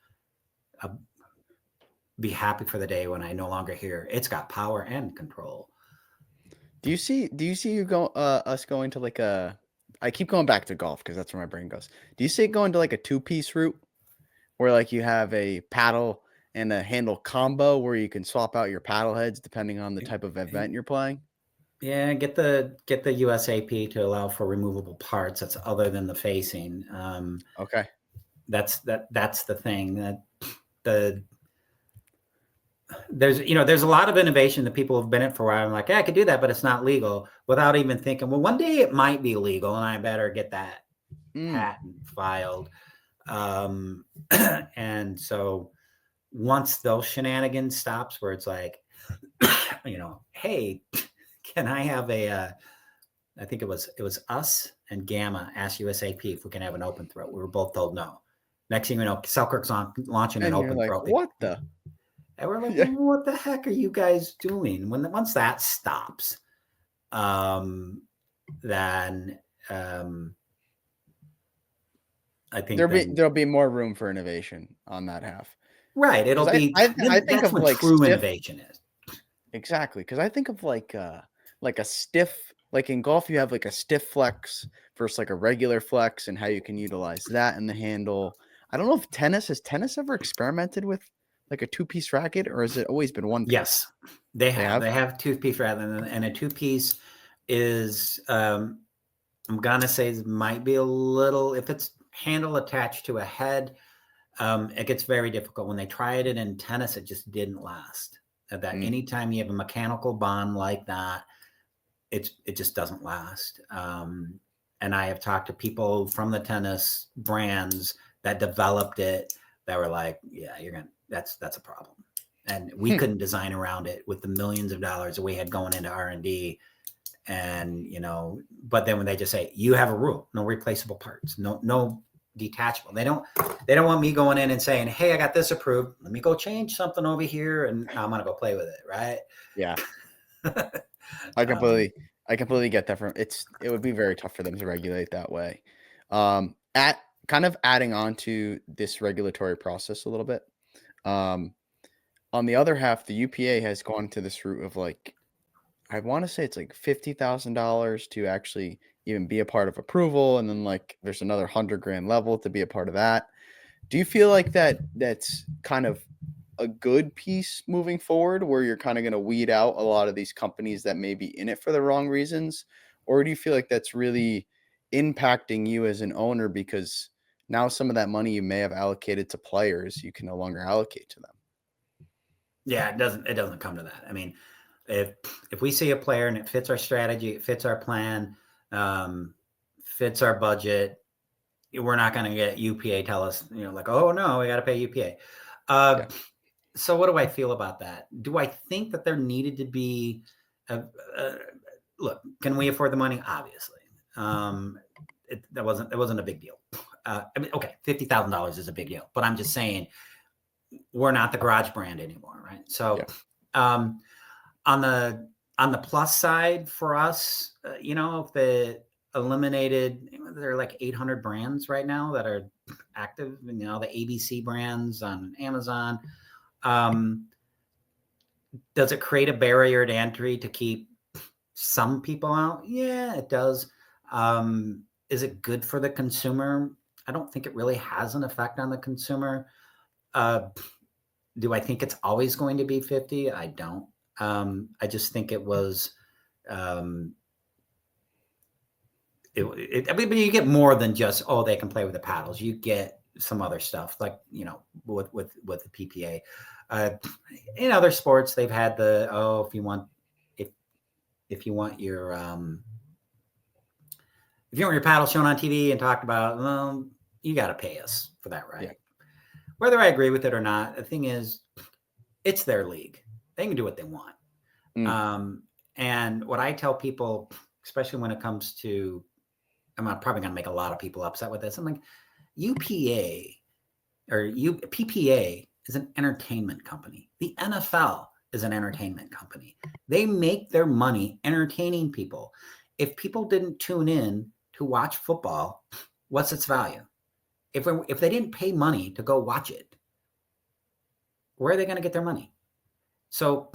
be happy for the day when I no longer hear it's got power and control. Do you see us going to like I keep going back to golf because that's where my brain goes. Do you see it going to like a 2-piece route where like you have a paddle and a handle combo where you can swap out your paddle heads depending on the type of event you're playing? Yeah, get the USAP to allow for removable parts that's other than the facing. Okay. That's the thing that there's a lot of innovation that people have been in for a while. I'm like, I could do that, but it's not legal, without even thinking, well, one day it might be legal and I better get that patent filed. And so once those shenanigans stops where it's like, hey, can I have I think it was us and Gamma asked USAP if we can have an open throat. We were both told no. Next thing you know, Selkirk's launching an open throat. What the? And we're like, well, what the heck are you guys doing? Once that stops, then I think there'll be more room for innovation on that half. right. It'll Because be I then think that's of when like true stiff. innovation is. Exactly, because I think of like a stiff, like in golf you have like a stiff flex versus like a regular flex and how you can utilize that in the handle. I don't know if has tennis ever experimented with like a two-piece racket, or has it always been one piece? Yes, they They have. have? They have two-piece rather than, and a two-piece is I'm gonna say it might be a little, if it's handle attached to a head, it gets very difficult. When they tried it in tennis, it just didn't last. That anytime you have a mechanical bond like that, it just doesn't last. And I have talked to people from the tennis brands that developed it that were like, yeah, that's a problem. And we couldn't design around it with the millions of dollars that we had going into R&D. And, but then when they just say, you have a rule, no replaceable parts, no detachable. They don't want me going in and saying, hey, I got this approved. Let me go change something over here. And I'm going to go play with it. Right. Yeah. I completely get that. It would be very tough for them to regulate that way. At kind of adding on to this regulatory process a little bit. On the other half, the UPA has gone to this route of like, I want to say it's like $50,000 to actually even be a part of approval, and then like there's another $100,000 level to be a part of that. Do you feel like that's kind of a good piece moving forward, where you're kind of going to weed out a lot of these companies that may be in it for the wrong reasons? Or do you feel like that's really impacting you as an owner, because now some of that money you may have allocated to players, you can no longer allocate to them? Yeah, it doesn't come to that. I mean, if we see a player and it fits our strategy, it fits our plan, fits our budget, we're not going to get UPA tell us, like, oh no, we got to pay UPA. So what do I feel about that? Do I think that there needed to be look, can we afford the money? Obviously. It wasn't a big deal. I mean, okay, $50,000 is a big deal, but I'm just saying we're not the garage brand anymore, right? So, on the plus side for us, if they eliminated, there are like 800 brands right now that are active, the ABC brands on Amazon. Does it create a barrier to entry to keep some people out? Yeah, it does. Is it good for the consumer? I don't think it really has an effect on the consumer. Do I think it's always going to be 50? I don't. I just think it was. I mean, you get more than just, oh, they can play with the paddles. You get some other stuff like with the PPA. In other sports, they've had the if you want your paddle shown on TV and talked about, well, you got to pay us for that, right? Yeah. Whether I agree with it or not, the thing is, it's their league. They can do what they want. And what I tell people, especially when it comes to, I'm probably going to make a lot of people upset with this. I'm like, PPA is an entertainment company. The NFL is an entertainment company. They make their money entertaining people. If people didn't tune in to watch football, what's its value? If they didn't pay money to go watch it, where are they going to get their money? So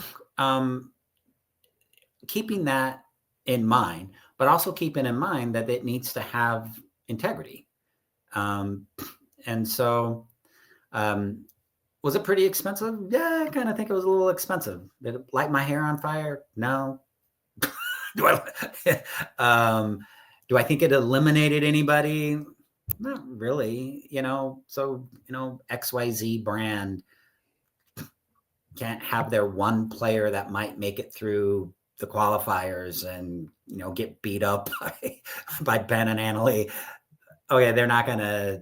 keeping that in mind, but also keeping in mind that it needs to have integrity. And so was it pretty expensive? Yeah, I kind of think it was a little expensive. Did it light my hair on fire? No. Do I think it eliminated anybody? Not really, so, XYZ brand can't have their one player that might make it through the qualifiers and, get beat up by Ben and Annalie. Okay, they're not going to,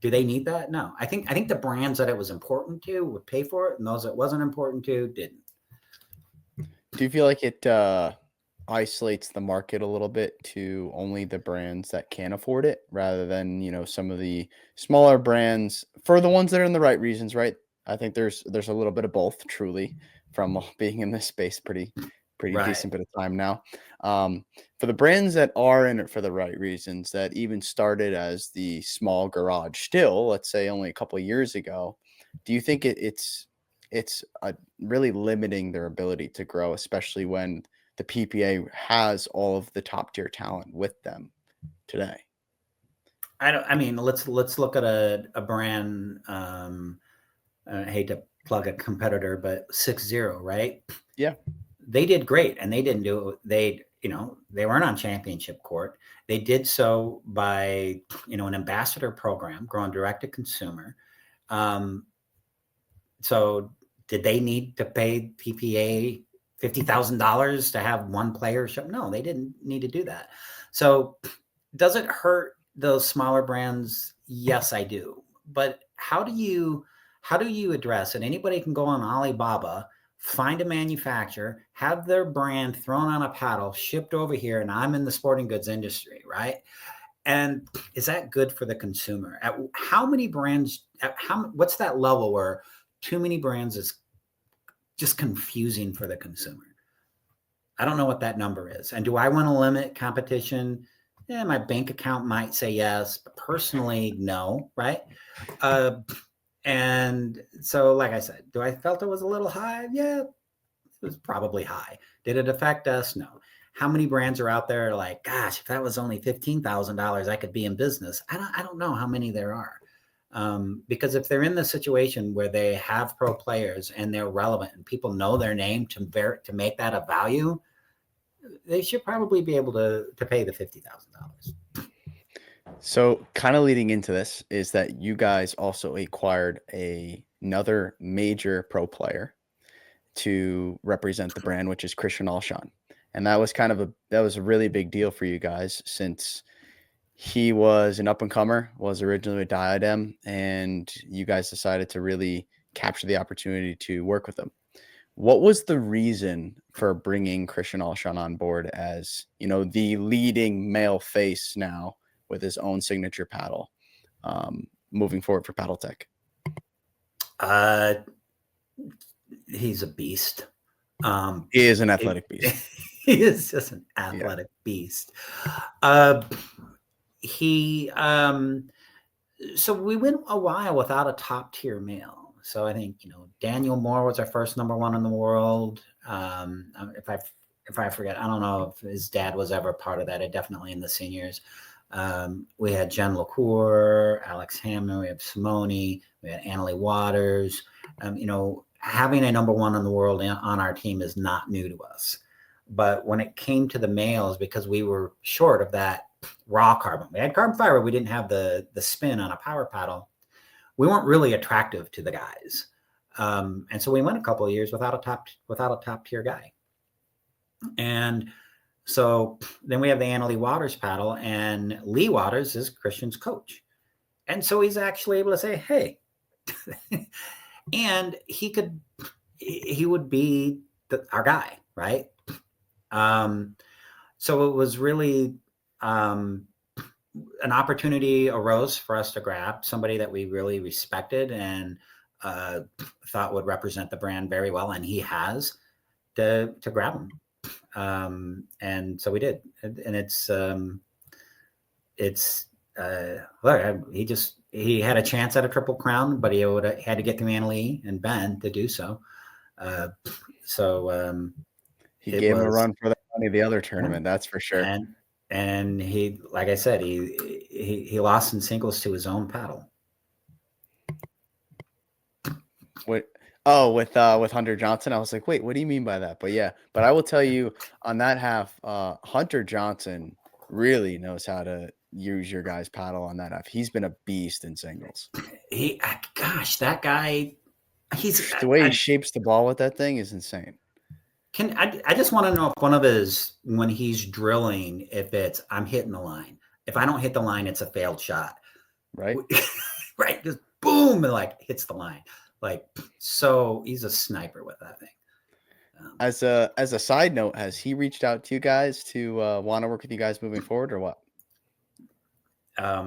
do they need that? No. I think the brands that it was important to would pay for it, and those that wasn't important to didn't. Do you feel like it isolates the market a little bit to only the brands that can afford it, rather than, some of the smaller brands, for the ones that are in the right reasons, right? I think there's a little bit of both, truly, from being in this space pretty pretty Right. decent bit of time now. For the brands that are in it for the right reasons, that even started as the small garage, still, let's say only a couple of years ago, do you think it's really limiting their ability to grow, especially when the PPA has all of the top tier talent with them today? I mean, let's look at a brand. I hate to plug a competitor, but 6-0, right? Yeah. They did great, and they didn't do it. They weren't on championship court. They did so by an ambassador program, growing direct to consumer. So did they need to pay PPA $50,000 to have one player show? No, they didn't need to do that. So does it hurt those smaller brands? Yes, I do. But how do you address it? Anybody can go on Alibaba, find a manufacturer, have their brand thrown on a paddle, shipped over here, and I'm in the sporting goods industry, right? And is that good for the consumer? At how many brands? What's that level where too many brands is just confusing for the consumer? I don't know what that number is. And do I want to limit competition? Yeah, my bank account might say yes, but personally, no, right? And so, like I said, do I felt it was a little high? Yeah, it was probably high. Did it affect us? No. How many brands are out there like, gosh, if that was only $15,000, I could be in business? I don't know how many there are. Because if they're in the situation where they have pro players and they're relevant and people know their name to make that a value, they should probably be able to pay the $50,000. So, kind of leading into this is that you guys also acquired another major pro player to represent the brand, which is Christian Alshon. And that was a really big deal for you guys, since he was an up and comer, was originally a Diadem, and you guys decided to really capture the opportunity to work with him. What was the reason for bringing Christian Alshon on board as, the leading male face now with his own signature paddle, moving forward for Paddletek? He's a beast. He is an athletic beast. He is just an athletic beast. So we went a while without a top tier male. So I think Daniel Moore was our first number one in the world. If I forget, I don't know if his dad was ever part of that. Definitely in the seniors. We had Jen LaCour, Alex Hammond, we have Simone, we had Annalie Waters. Having a number one in the world on our team is not new to us. But when it came to the males, because we were short of that raw carbon, we had carbon fiber, we didn't have the spin on a power paddle. We weren't really attractive to the guys. And so we went a couple of years without a top tier guy. And so then we have the Annalie Waters paddle, and Lee Waters is Christian's coach. And so he's actually able to say, hey, and he would be our guy, right? So it was really an opportunity arose for us to grab somebody that we really respected and thought would represent the brand very well, and he has to grab him. And so we did, and he had a chance at a triple crown, but he would have had to get through Annalie and Ben to do so. He gave him a run for the money the other tournament, that's for sure. And he, like I said, he lost in singles to his own paddle. With Hunter Johnson, I was like, wait, what do you mean by that? But yeah, but I will tell you on that half, Hunter Johnson really knows how to use your guys' paddle on that half. He's been a beast in singles. That guy, the way he shapes the ball with that thing is insane. I just want to know if one of his, when he's drilling, if it's, I'm hitting the line. If I don't hit the line, it's a failed shot. Right. Right. Just boom, and hits the line. So he's a sniper with that thing. As a side note, has he reached out to you guys to want to work with you guys moving forward, or what? I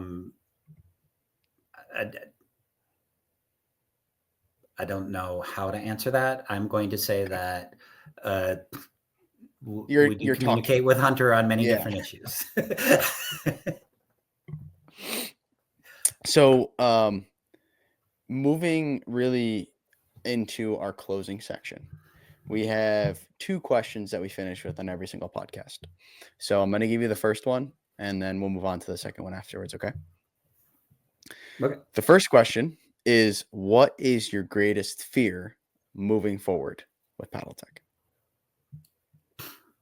don't know how to answer that. I'm going to say that we do you're communicate talking. with Hunter on many Yeah. different issues. So, moving really into our closing section, we have 2 questions that we finish with on every single podcast. So I'm going to give you the first one, and then we'll move on to the second one afterwards. Okay. Okay. The first question is, what is your greatest fear moving forward with Paddletek?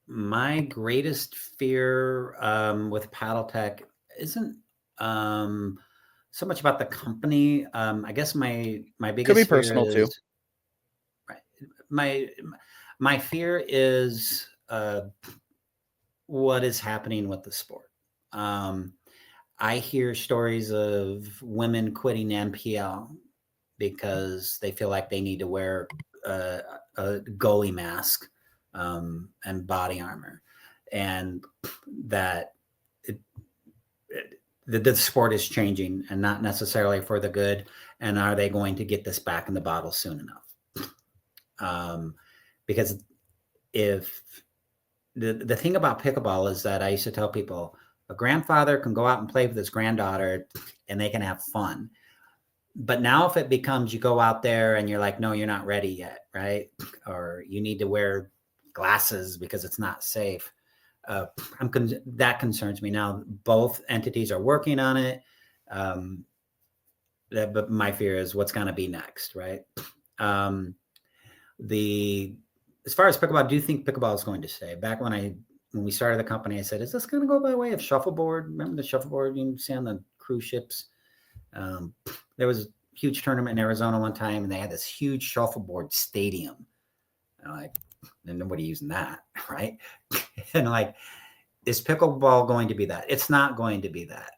My greatest fear with Paddletek isn't so much about the company. I guess my Could be biggest fear personal too. is my my fear is what is happening with the sport. I hear stories of women quitting NPL because they feel like they need to wear a goalie mask and body armor, and that the sport is changing and not necessarily for the good. And are they going to get this back in the bottle soon enough? Because if the thing about pickleball is that I used to tell people, a grandfather can go out and play with his granddaughter and they can have fun. But now if it becomes you go out there and you're like, no, you're not ready yet, right? Or you need to wear glasses because it's not safe. That concerns me. Now, both entities are working on it. But my fear is what's going to be next, right? As far as pickleball, I do think pickleball is going to stay. Back when we started the company, I said, is this going to go by way of shuffleboard? Remember the shuffleboard you can see on the cruise ships? There was a huge tournament in Arizona one time, and they had this huge shuffleboard stadium. And I'm like, nobody using that, right? And like, is pickleball going to be that? It's not going to be that.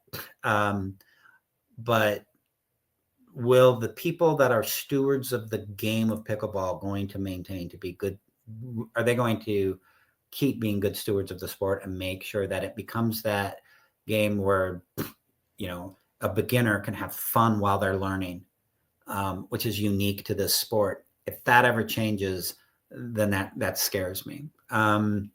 But will the people that are stewards of the game of pickleball going to maintain to be good? Are they going to keep being good stewards of the sport and make sure that it becomes that game where, a beginner can have fun while they're learning, which is unique to this sport? If that ever changes, then that scares me. And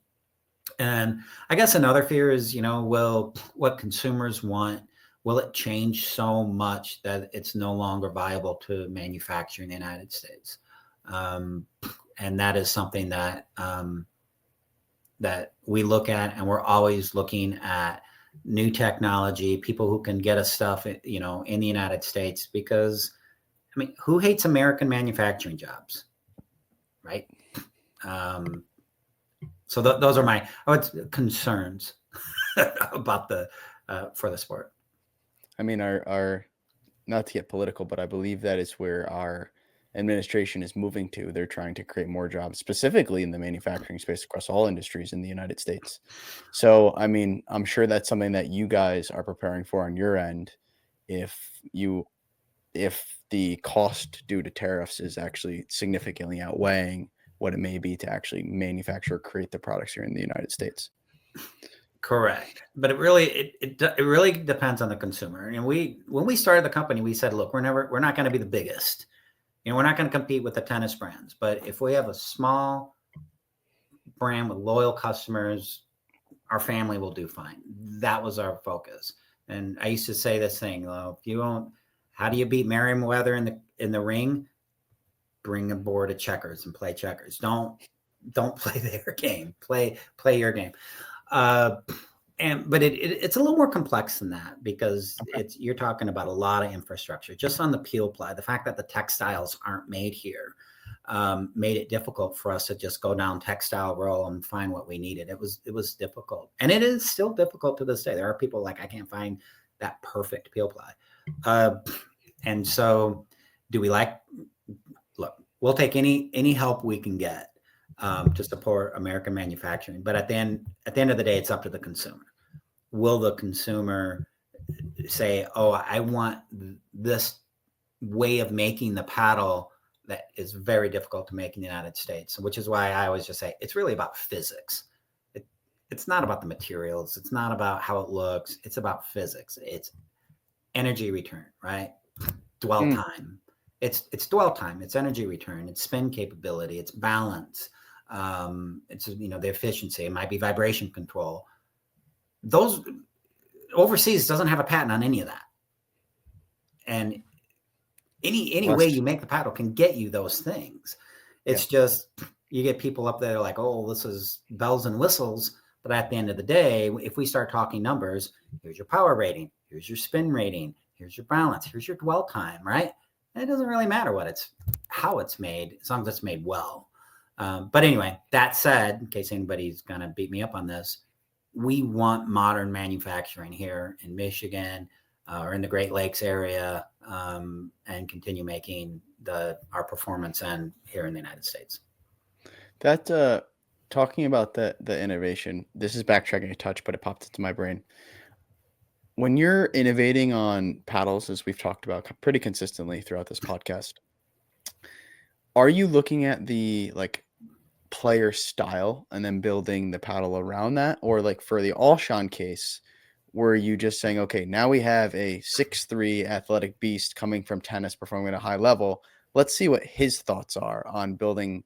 I guess another fear is, what consumers want, will it change so much that it's no longer viable to manufacture in the United States? And that is something that we look at, and we're always looking at new technology, people who can get us stuff, in the United States, because who hates American manufacturing jobs, right? So those are my concerns about for the sport. Our not to get political, but I believe that is where our administration is moving to. They're trying to create more jobs, specifically in the manufacturing space across all industries in the United States. So, I'm sure that's something that you guys are preparing for on your end. If the cost due to tariffs is actually significantly outweighing what it may be to actually manufacture or create the products here in the United States. Correct. But it really depends on the consumer. And when we started the company, we said, look, we're not going to be the biggest. We're not going to compete with the tennis brands. But if we have a small brand with loyal customers, our family will do fine. That was our focus. And I used to say this thing, how do you beat Merriweather in the ring? Bring a board of checkers and play checkers. Don't play their game. Play your game. But it's a little more complex than that, because you're talking about a lot of infrastructure just on the peel ply. The fact that the textiles aren't made here made it difficult for us to just go down textile row and find what we needed. It was difficult, and it is still difficult to this day. There are people like, I can't find that perfect peel ply. And so look, we'll take any help we can get to support American manufacturing. But at the end of the day, it's up to the consumer. Will the consumer say, oh, I want this way of making the paddle that is very difficult to make in the United States? Which is why I always just say it's really about physics. It's not about the materials. It's not about how it looks. It's about physics. It's energy return, right? Dwell time. It's dwell time. It's energy return. It's spin capability. It's balance. It's, the efficiency. It might be vibration control. Those overseas doesn't have a patent on any of that. And any way you make the paddle can get you those things. It's just, you get people up there like, oh, this is bells and whistles. But at the end of the day, if we start talking numbers, here's your power rating, here's your spin rating, here's your balance, here's your dwell time, right? And it doesn't really matter how it's made, as long as it's made well. But anyway, that said, in case anybody's going to beat me up on this, we want modern manufacturing here in Michigan or in the Great Lakes area, and continue making our performance end here in the United States. That talking about the innovation, this is backtracking a touch, but it popped into my brain. When you're innovating on paddles, as we've talked about pretty consistently throughout this podcast, are you looking at the player style and then building the paddle around that? Or for the Alshon case, were you just saying, okay, now we have a 6'3" athletic beast coming from tennis performing at a high level. Let's see what his thoughts are on building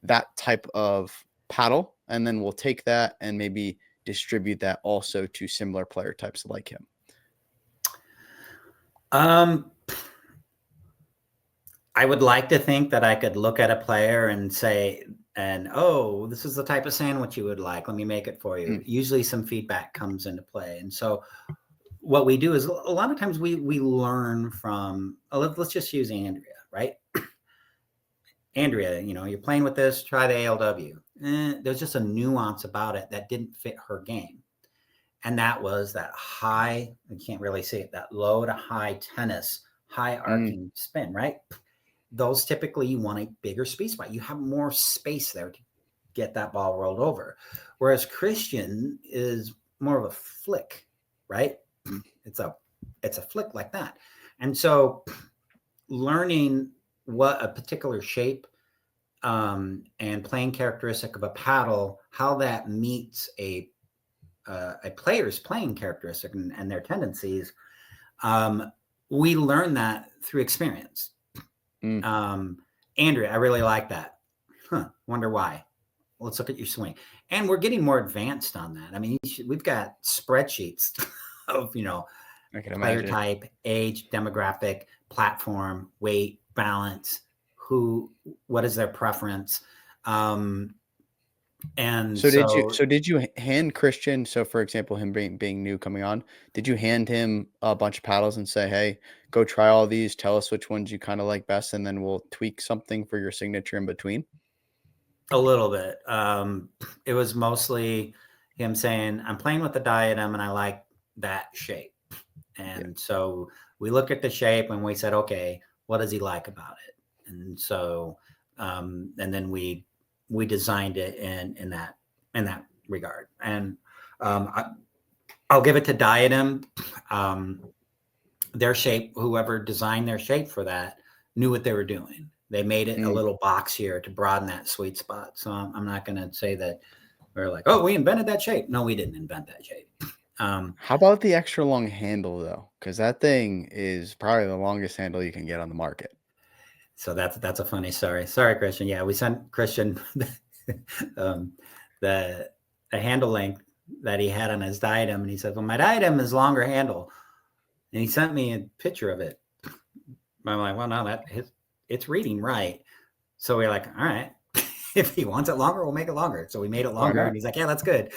that type of paddle. And then we'll take that and maybe distribute that also to similar player types like him. I would like to think that I could look at a player and say, oh, this is the type of sandwich you would like. Let me make it for you. Usually some feedback comes into play. And so what we do is a lot of times we learn from, let's just use Andrea, right? Andrea, you're playing with this, try the ALW. There's just a nuance about it that didn't fit her game. And that was that high, I can't really say it, that low to high tennis, high arcing spin, right? Those typically you want a bigger speed spot. You have more space there to get that ball rolled over. Whereas Christian is more of a flick, right? It's a flick like that. And so learning what a particular shape and playing characteristic of a paddle, how that meets a player's playing characteristic and their tendencies, we learn that through experience. Andrea, I really like that. Wonder why. Let's look at your swing. And we're getting more advanced on that. I mean, we've got spreadsheets of, player type, age, demographic, platform, weight, balance, what is their preference. And so did you hand Christian, so for example, him being new coming on, did you hand him a bunch of paddles and say, hey, go try all these, tell us which ones you kind of like best, and then we'll tweak something for your signature in between? A little bit. It was mostly him saying, I'm playing with the diadem and I like that shape. And so we looked at the shape and we said, okay, what does he like about it? And so, and then we designed it in that regard. And I'll give it to Diadem. Their shape, whoever designed their shape for that, knew what they were doing. They made it a little box here to broaden that sweet spot. So I'm not going to say that we're like, oh, we invented that shape. No, we didn't invent that shape. How about the extra long handle though? Because that thing is probably the longest handle you can get on the market. So that's a funny story. Sorry, Christian. Yeah, we sent Christian the handle length that he had on his diadem, and he said, "Well, my diadem is longer handle," and he sent me a picture of it. I'm like, "Well, no, it's reading right." So we're like, "All right, if he wants it longer, we'll make it longer." So we made it longer, and he's like, "Yeah, that's good."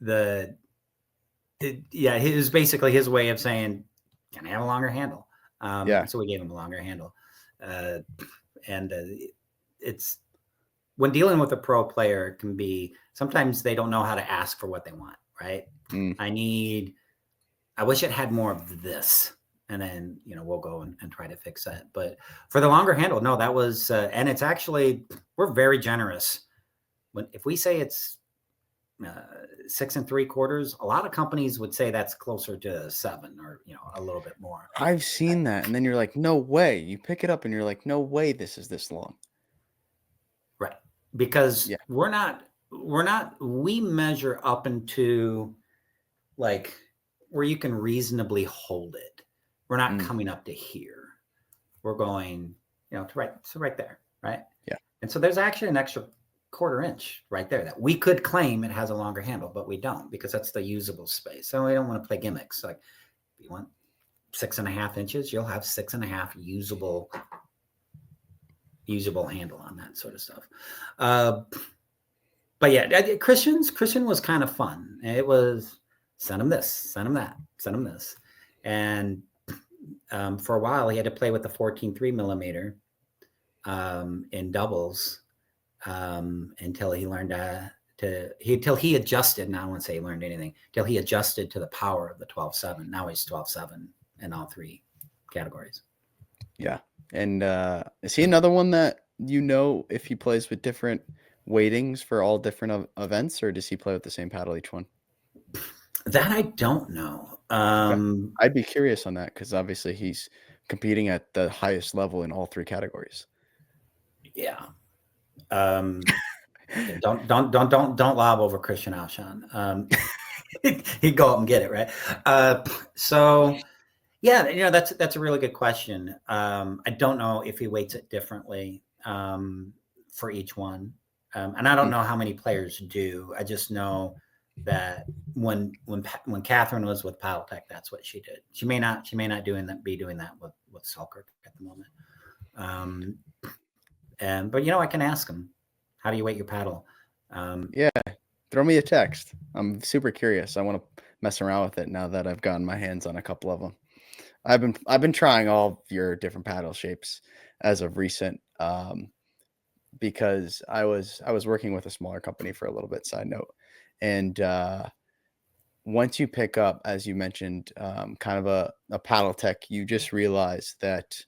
It was basically his way of saying, can I have a longer handle? So we gave him a longer handle. It's when dealing with a pro player, it can be, sometimes they don't know how to ask for what they want, right? I wish it had more of this. And then, we'll go and try to fix that. But for the longer handle, no, that was, and it's actually, we're very generous. If we say it's 6 3/4, a lot of companies would say that's closer to 7 or a little bit more. I've seen that, and then you're like, no way. You pick it up and you're like, no way this is this long. Right. Because we measure up into like where you can reasonably hold it. We're not coming up to here. We're going, to right there. right? Yeah. And so there's actually an extra 1/4 inch right there that we could claim it has a longer handle, but we don't, because that's the usable space. So we don't want to play gimmicks. Like, if you want 6.5 inches, you'll have 6.5 usable handle on that sort of stuff. But yeah, Christian was kind of fun. It was send him this, send him that, send him this. And for a while, he had to play with the 14.3 millimeter in doubles until he learned until he adjusted. And I won't say he learned anything, till he adjusted to the power of the 12.7. Now he's 12.7 in all 3 categories. Yeah. And is he another one that, if he plays with different weightings for all different events, or does he play with the same paddle each one? That I don't know. Okay. I'd be curious on that, because obviously he's competing at the highest level in all 3 categories. Yeah. Don't lob over Christian Alshon. He'd go up and get it, right? So yeah, that's a really good question. I don't know if he weights it differently for each one, and I don't know how many players do. I just know that when Catherine was with Paddletek, that's what she did. She may not be doing that with Selkirk at the moment. But I can ask him, how do you weight your paddle? Yeah, throw me a text. I'm super curious. I want to mess around with it now that I've gotten my hands on a couple of them. I've been trying all of your different paddle shapes as of recent, because I was working with a smaller company for a little bit. Side note, and once you pick up, as you mentioned, kind of a Paddletek, you just realize that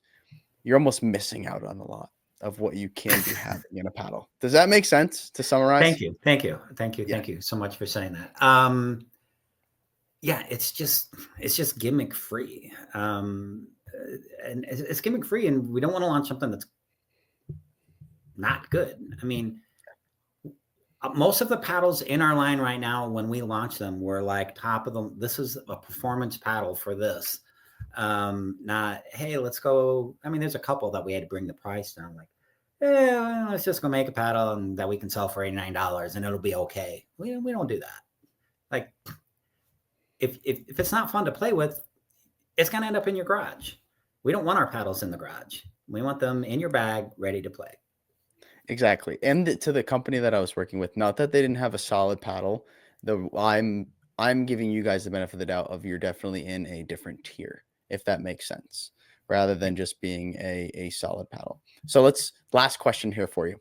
you're almost missing out on a lot of what you can be having in a paddle. Does that make sense to summarize? Thank you so much for saying that. Yeah, it's just gimmick free, and it's gimmick free, and we don't want to launch something that's not good. I mean, most of the paddles in our line right now, when we launch them, we're like top of them. This is a performance paddle for this. Not, hey, let's go. I mean, there's a couple that we had to bring the price down. Like, yeah, let's just go make a paddle and that we can sell for $89 and it'll be okay. We don't do that. Like, if it's not fun to play with, it's gonna end up in your garage. We don't want our paddles in the garage. We want them in your bag, ready to play. Exactly. And to the company that I was working with, not that they didn't have a solid paddle, I'm giving you guys the benefit of the doubt of you're definitely in a different tier, if that makes sense, rather than just being a solid paddle. So last question here for you.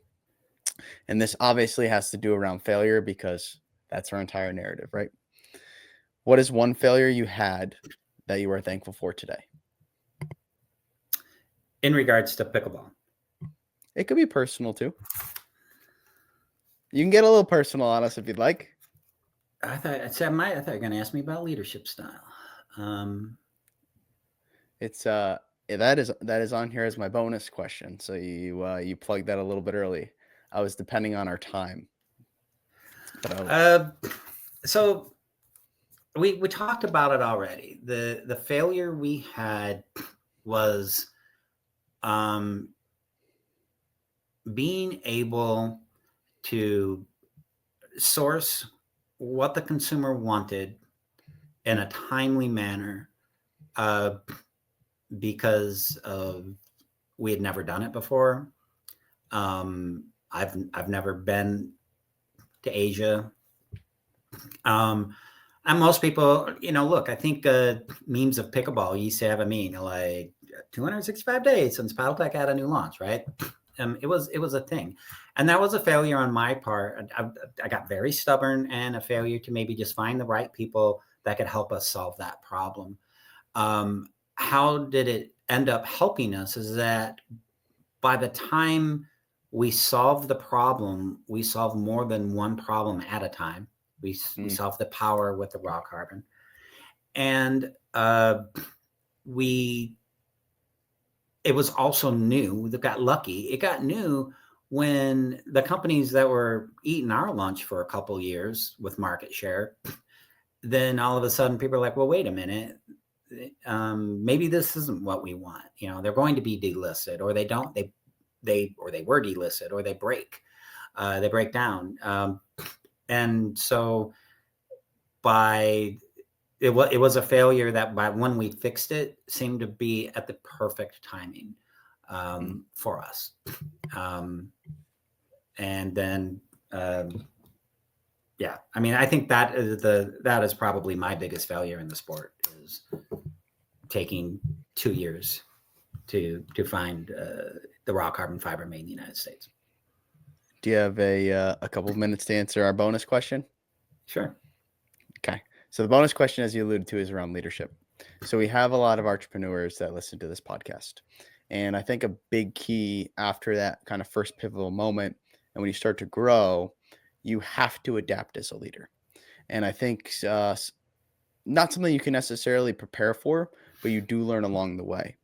And this obviously has to do around failure, because that's our entire narrative, right? What is one failure you had that you are thankful for today? In regards to pickleball. It could be personal too. You can get a little personal on us if you'd like. I thought you were going to ask me about leadership style. It's that is on here as my bonus question. So you plugged that a little bit early. I was depending on our time. So we talked about it already. The failure we had was being able to source what the consumer wanted in a timely manner, because we had never done it before. I've never been to Asia. And most people, look, I think memes of pickleball used to have a meme like 265 days since Paddletek had a new launch, right? It was a thing. And that was a failure on my part. I got very stubborn, and a failure to maybe just find the right people that could help us solve that problem. How did it end up helping us is that by the time we solved the problem, we solved more than one problem at a time. We solved the power with the raw carbon. And it was also new. They got lucky. It got new when the companies that were eating our lunch for a couple years with market share, then all of a sudden people are like, well, wait a minute. Maybe this isn't what we want. They're going to be delisted, or they they were delisted, or they break down. And so it was a failure that by when we fixed it seemed to be at the perfect timing for us. And then, yeah, I mean, I think that is probably my biggest failure in the sport, is taking 2 years to find the raw carbon fiber made in the United States. Do you have a couple of minutes to answer our bonus question? Sure. Okay. So the bonus question, as you alluded to, is around leadership. So we have a lot of entrepreneurs that listen to this podcast. And I think a big key after that kind of first pivotal moment, and when you start to grow, you have to adapt as a leader. And I think not something you can necessarily prepare for, but you do learn along the way.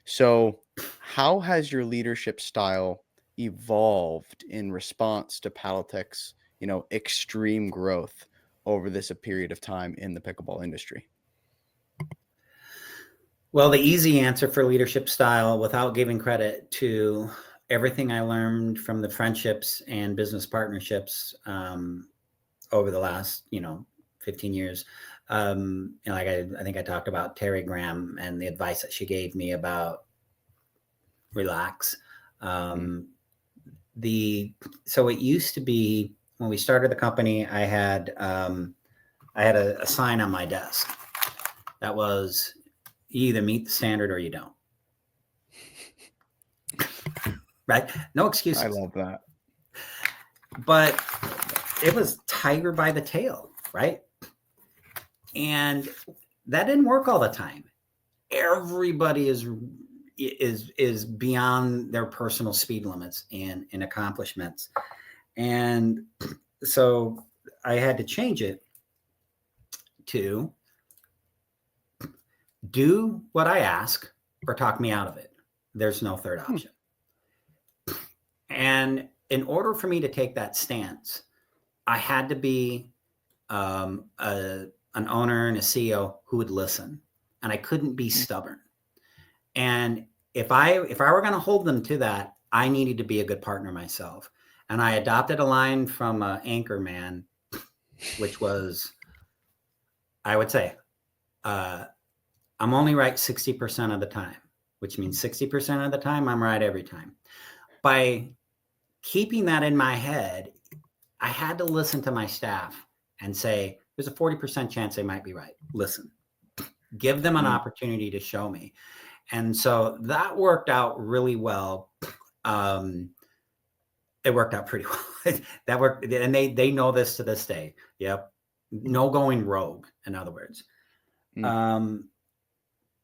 So how has your leadership style evolved in response to Paddletek's, extreme growth over this period of time in the pickleball industry? Well, the easy answer for leadership style, without giving credit to everything I learned from the friendships and business partnerships over the last, 15 years. Like I think I talked about Terry Graham and the advice that she gave me about relax. So it used to be, when we started the company, I had a sign on my desk that was, you either meet the standard or you don't. Right? No excuses. I love that. But it was tiger by the tail, right? And that didn't work all the time. Everybody is beyond their personal speed limits and accomplishments. And so I had to change it to do what I ask or talk me out of it. There's no third option. And in order for me to take that stance, I had to be an owner and a CEO who would listen, and I couldn't be stubborn. And if I were going to hold them to that, I needed to be a good partner myself. And I adopted a line from Anchor Man, which was, I would say, I'm only right 60% of the time, which means 60% of the time I'm right every time. By keeping that in my head, I had to listen to my staff and say, there's a 40% chance they might be right. Listen, give them an opportunity to show me. And so that worked out really well. It worked out pretty well. That worked. And they know this to this day. Yep. No going rogue, in other words.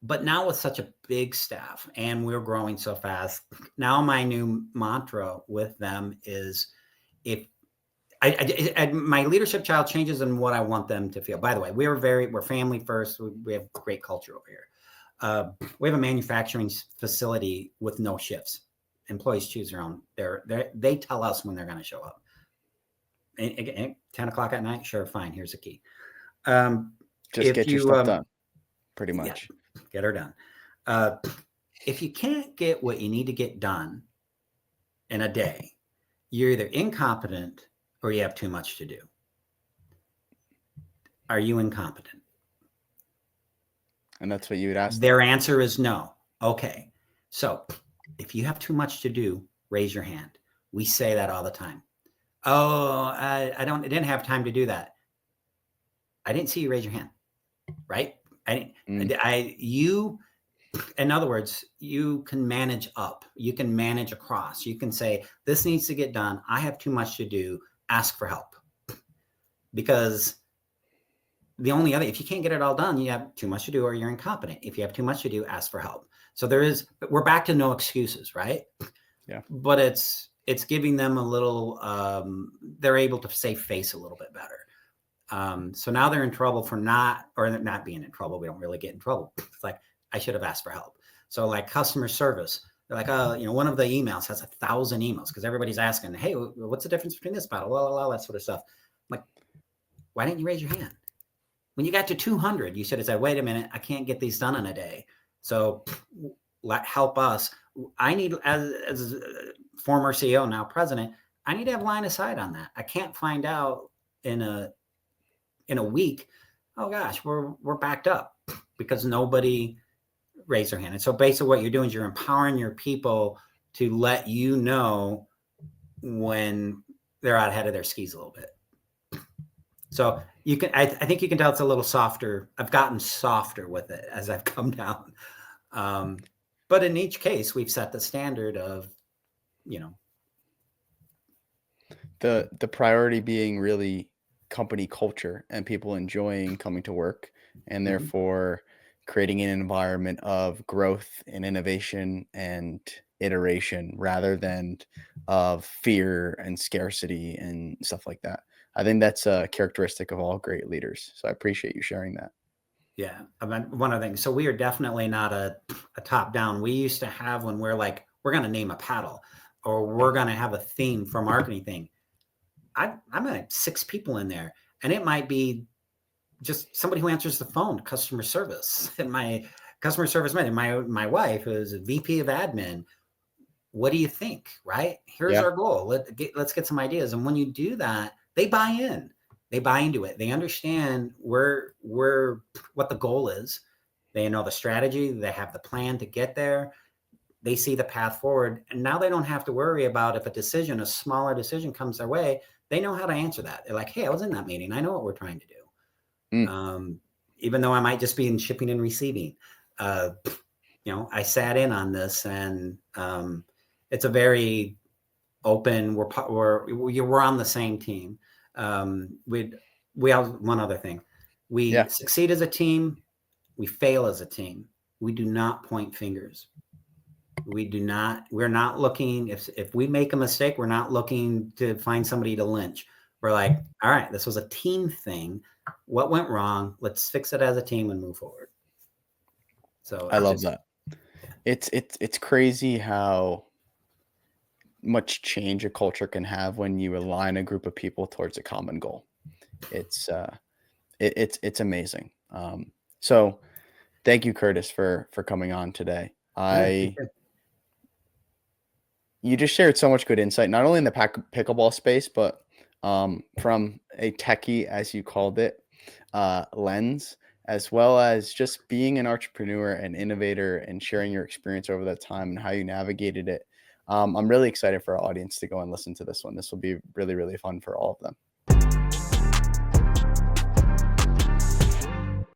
But now with such a big staff and we're growing so fast, now my new mantra with them is, if my leadership style changes in what I want them to feel. By the way, we're family first. We have great culture over here. We have a manufacturing facility with no shifts. Employees choose their own. They tell us when they're going to show up. 10 o'clock at night, sure, fine. Here's the key. Just get your stuff done. Pretty much. Yeah, get her done. If you can't get what you need to get done in a day, you're either incompetent or you have too much to do. Are you incompetent? And that's what you would ask. Their answer is no. Okay. So if you have too much to do, raise your hand. We say that all the time. Oh, I didn't have time to do that. I didn't see you raise your hand. Right? In other words, you can manage up, you can manage across, you can say, this needs to get done. I have too much to do. Ask for help. Because if you can't get it all done, you have too much to do or you're incompetent. If you have too much to do, ask for help. So we're back to no excuses, right? Yeah. But it's giving them a little, they're able to save face a little bit better. So now they're in trouble for not being in trouble. We don't really get in trouble. It's like, I should have asked for help. So like customer service, they're like, one of the emails has 1,000 emails because everybody's asking, hey, what's the difference between this paddle? Blah, that sort of stuff. I'm like, why didn't you raise your hand? When you got to 200, you should have said, wait a minute, I can't get these done in a day. So help us. I need, as a former CEO, now president, I need to have line of sight on that. I can't find out in a week, oh gosh, we're backed up because nobody raised their hand. And so basically what you're doing is you're empowering your people to let you know when they're out ahead of their skis a little bit. So you can, I think you can tell it's a little softer. I've gotten softer with it as I've come down. But in each case, we've set the standard of, the priority being really company culture and people enjoying coming to work, and therefore creating an environment of growth and innovation and iteration rather than of fear and scarcity and stuff like that. I think that's a characteristic of all great leaders. So I appreciate you sharing that. Yeah. I mean, one other thing. So we are definitely not a top down. We used to have when we're like, we're going to name a paddle or we're going to have a theme for marketing thing. I'm like 6 people in there, and it might be just somebody who answers the phone, customer service, and my customer service manager, my wife, who's a VP of admin. What do you think? Right? Here's our goal. Let's get some ideas. And when you do that, they buy in. They buy into it. They understand what the goal is. They know the strategy. They have the plan to get there. They see the path forward. And now they don't have to worry about if a smaller decision comes their way. They know how to answer that. They're like, hey, I was in that meeting. I know what we're trying to do. Even though I might just be in shipping and receiving. I sat in on this, and it's a very open, we're on the same team. We have one other thing. We succeed as a team. We fail as a team. We do not point fingers. We're not looking, if we make a mistake, we're not looking to find somebody to lynch. We're like, all right, this was a team thing. What went wrong? Let's fix it as a team and move forward. So I love that. It's crazy how much change a culture can have when you align a group of people towards a common goal. It's amazing. So thank you, Curtis, for coming on today. You just shared so much good insight, not only in the pickleball space, but from a techie, as you called it, lens, as well as just being an entrepreneur and innovator and sharing your experience over that time and how you navigated it. I'm really excited for our audience to go and listen to this one. This will be really, really fun for all of them.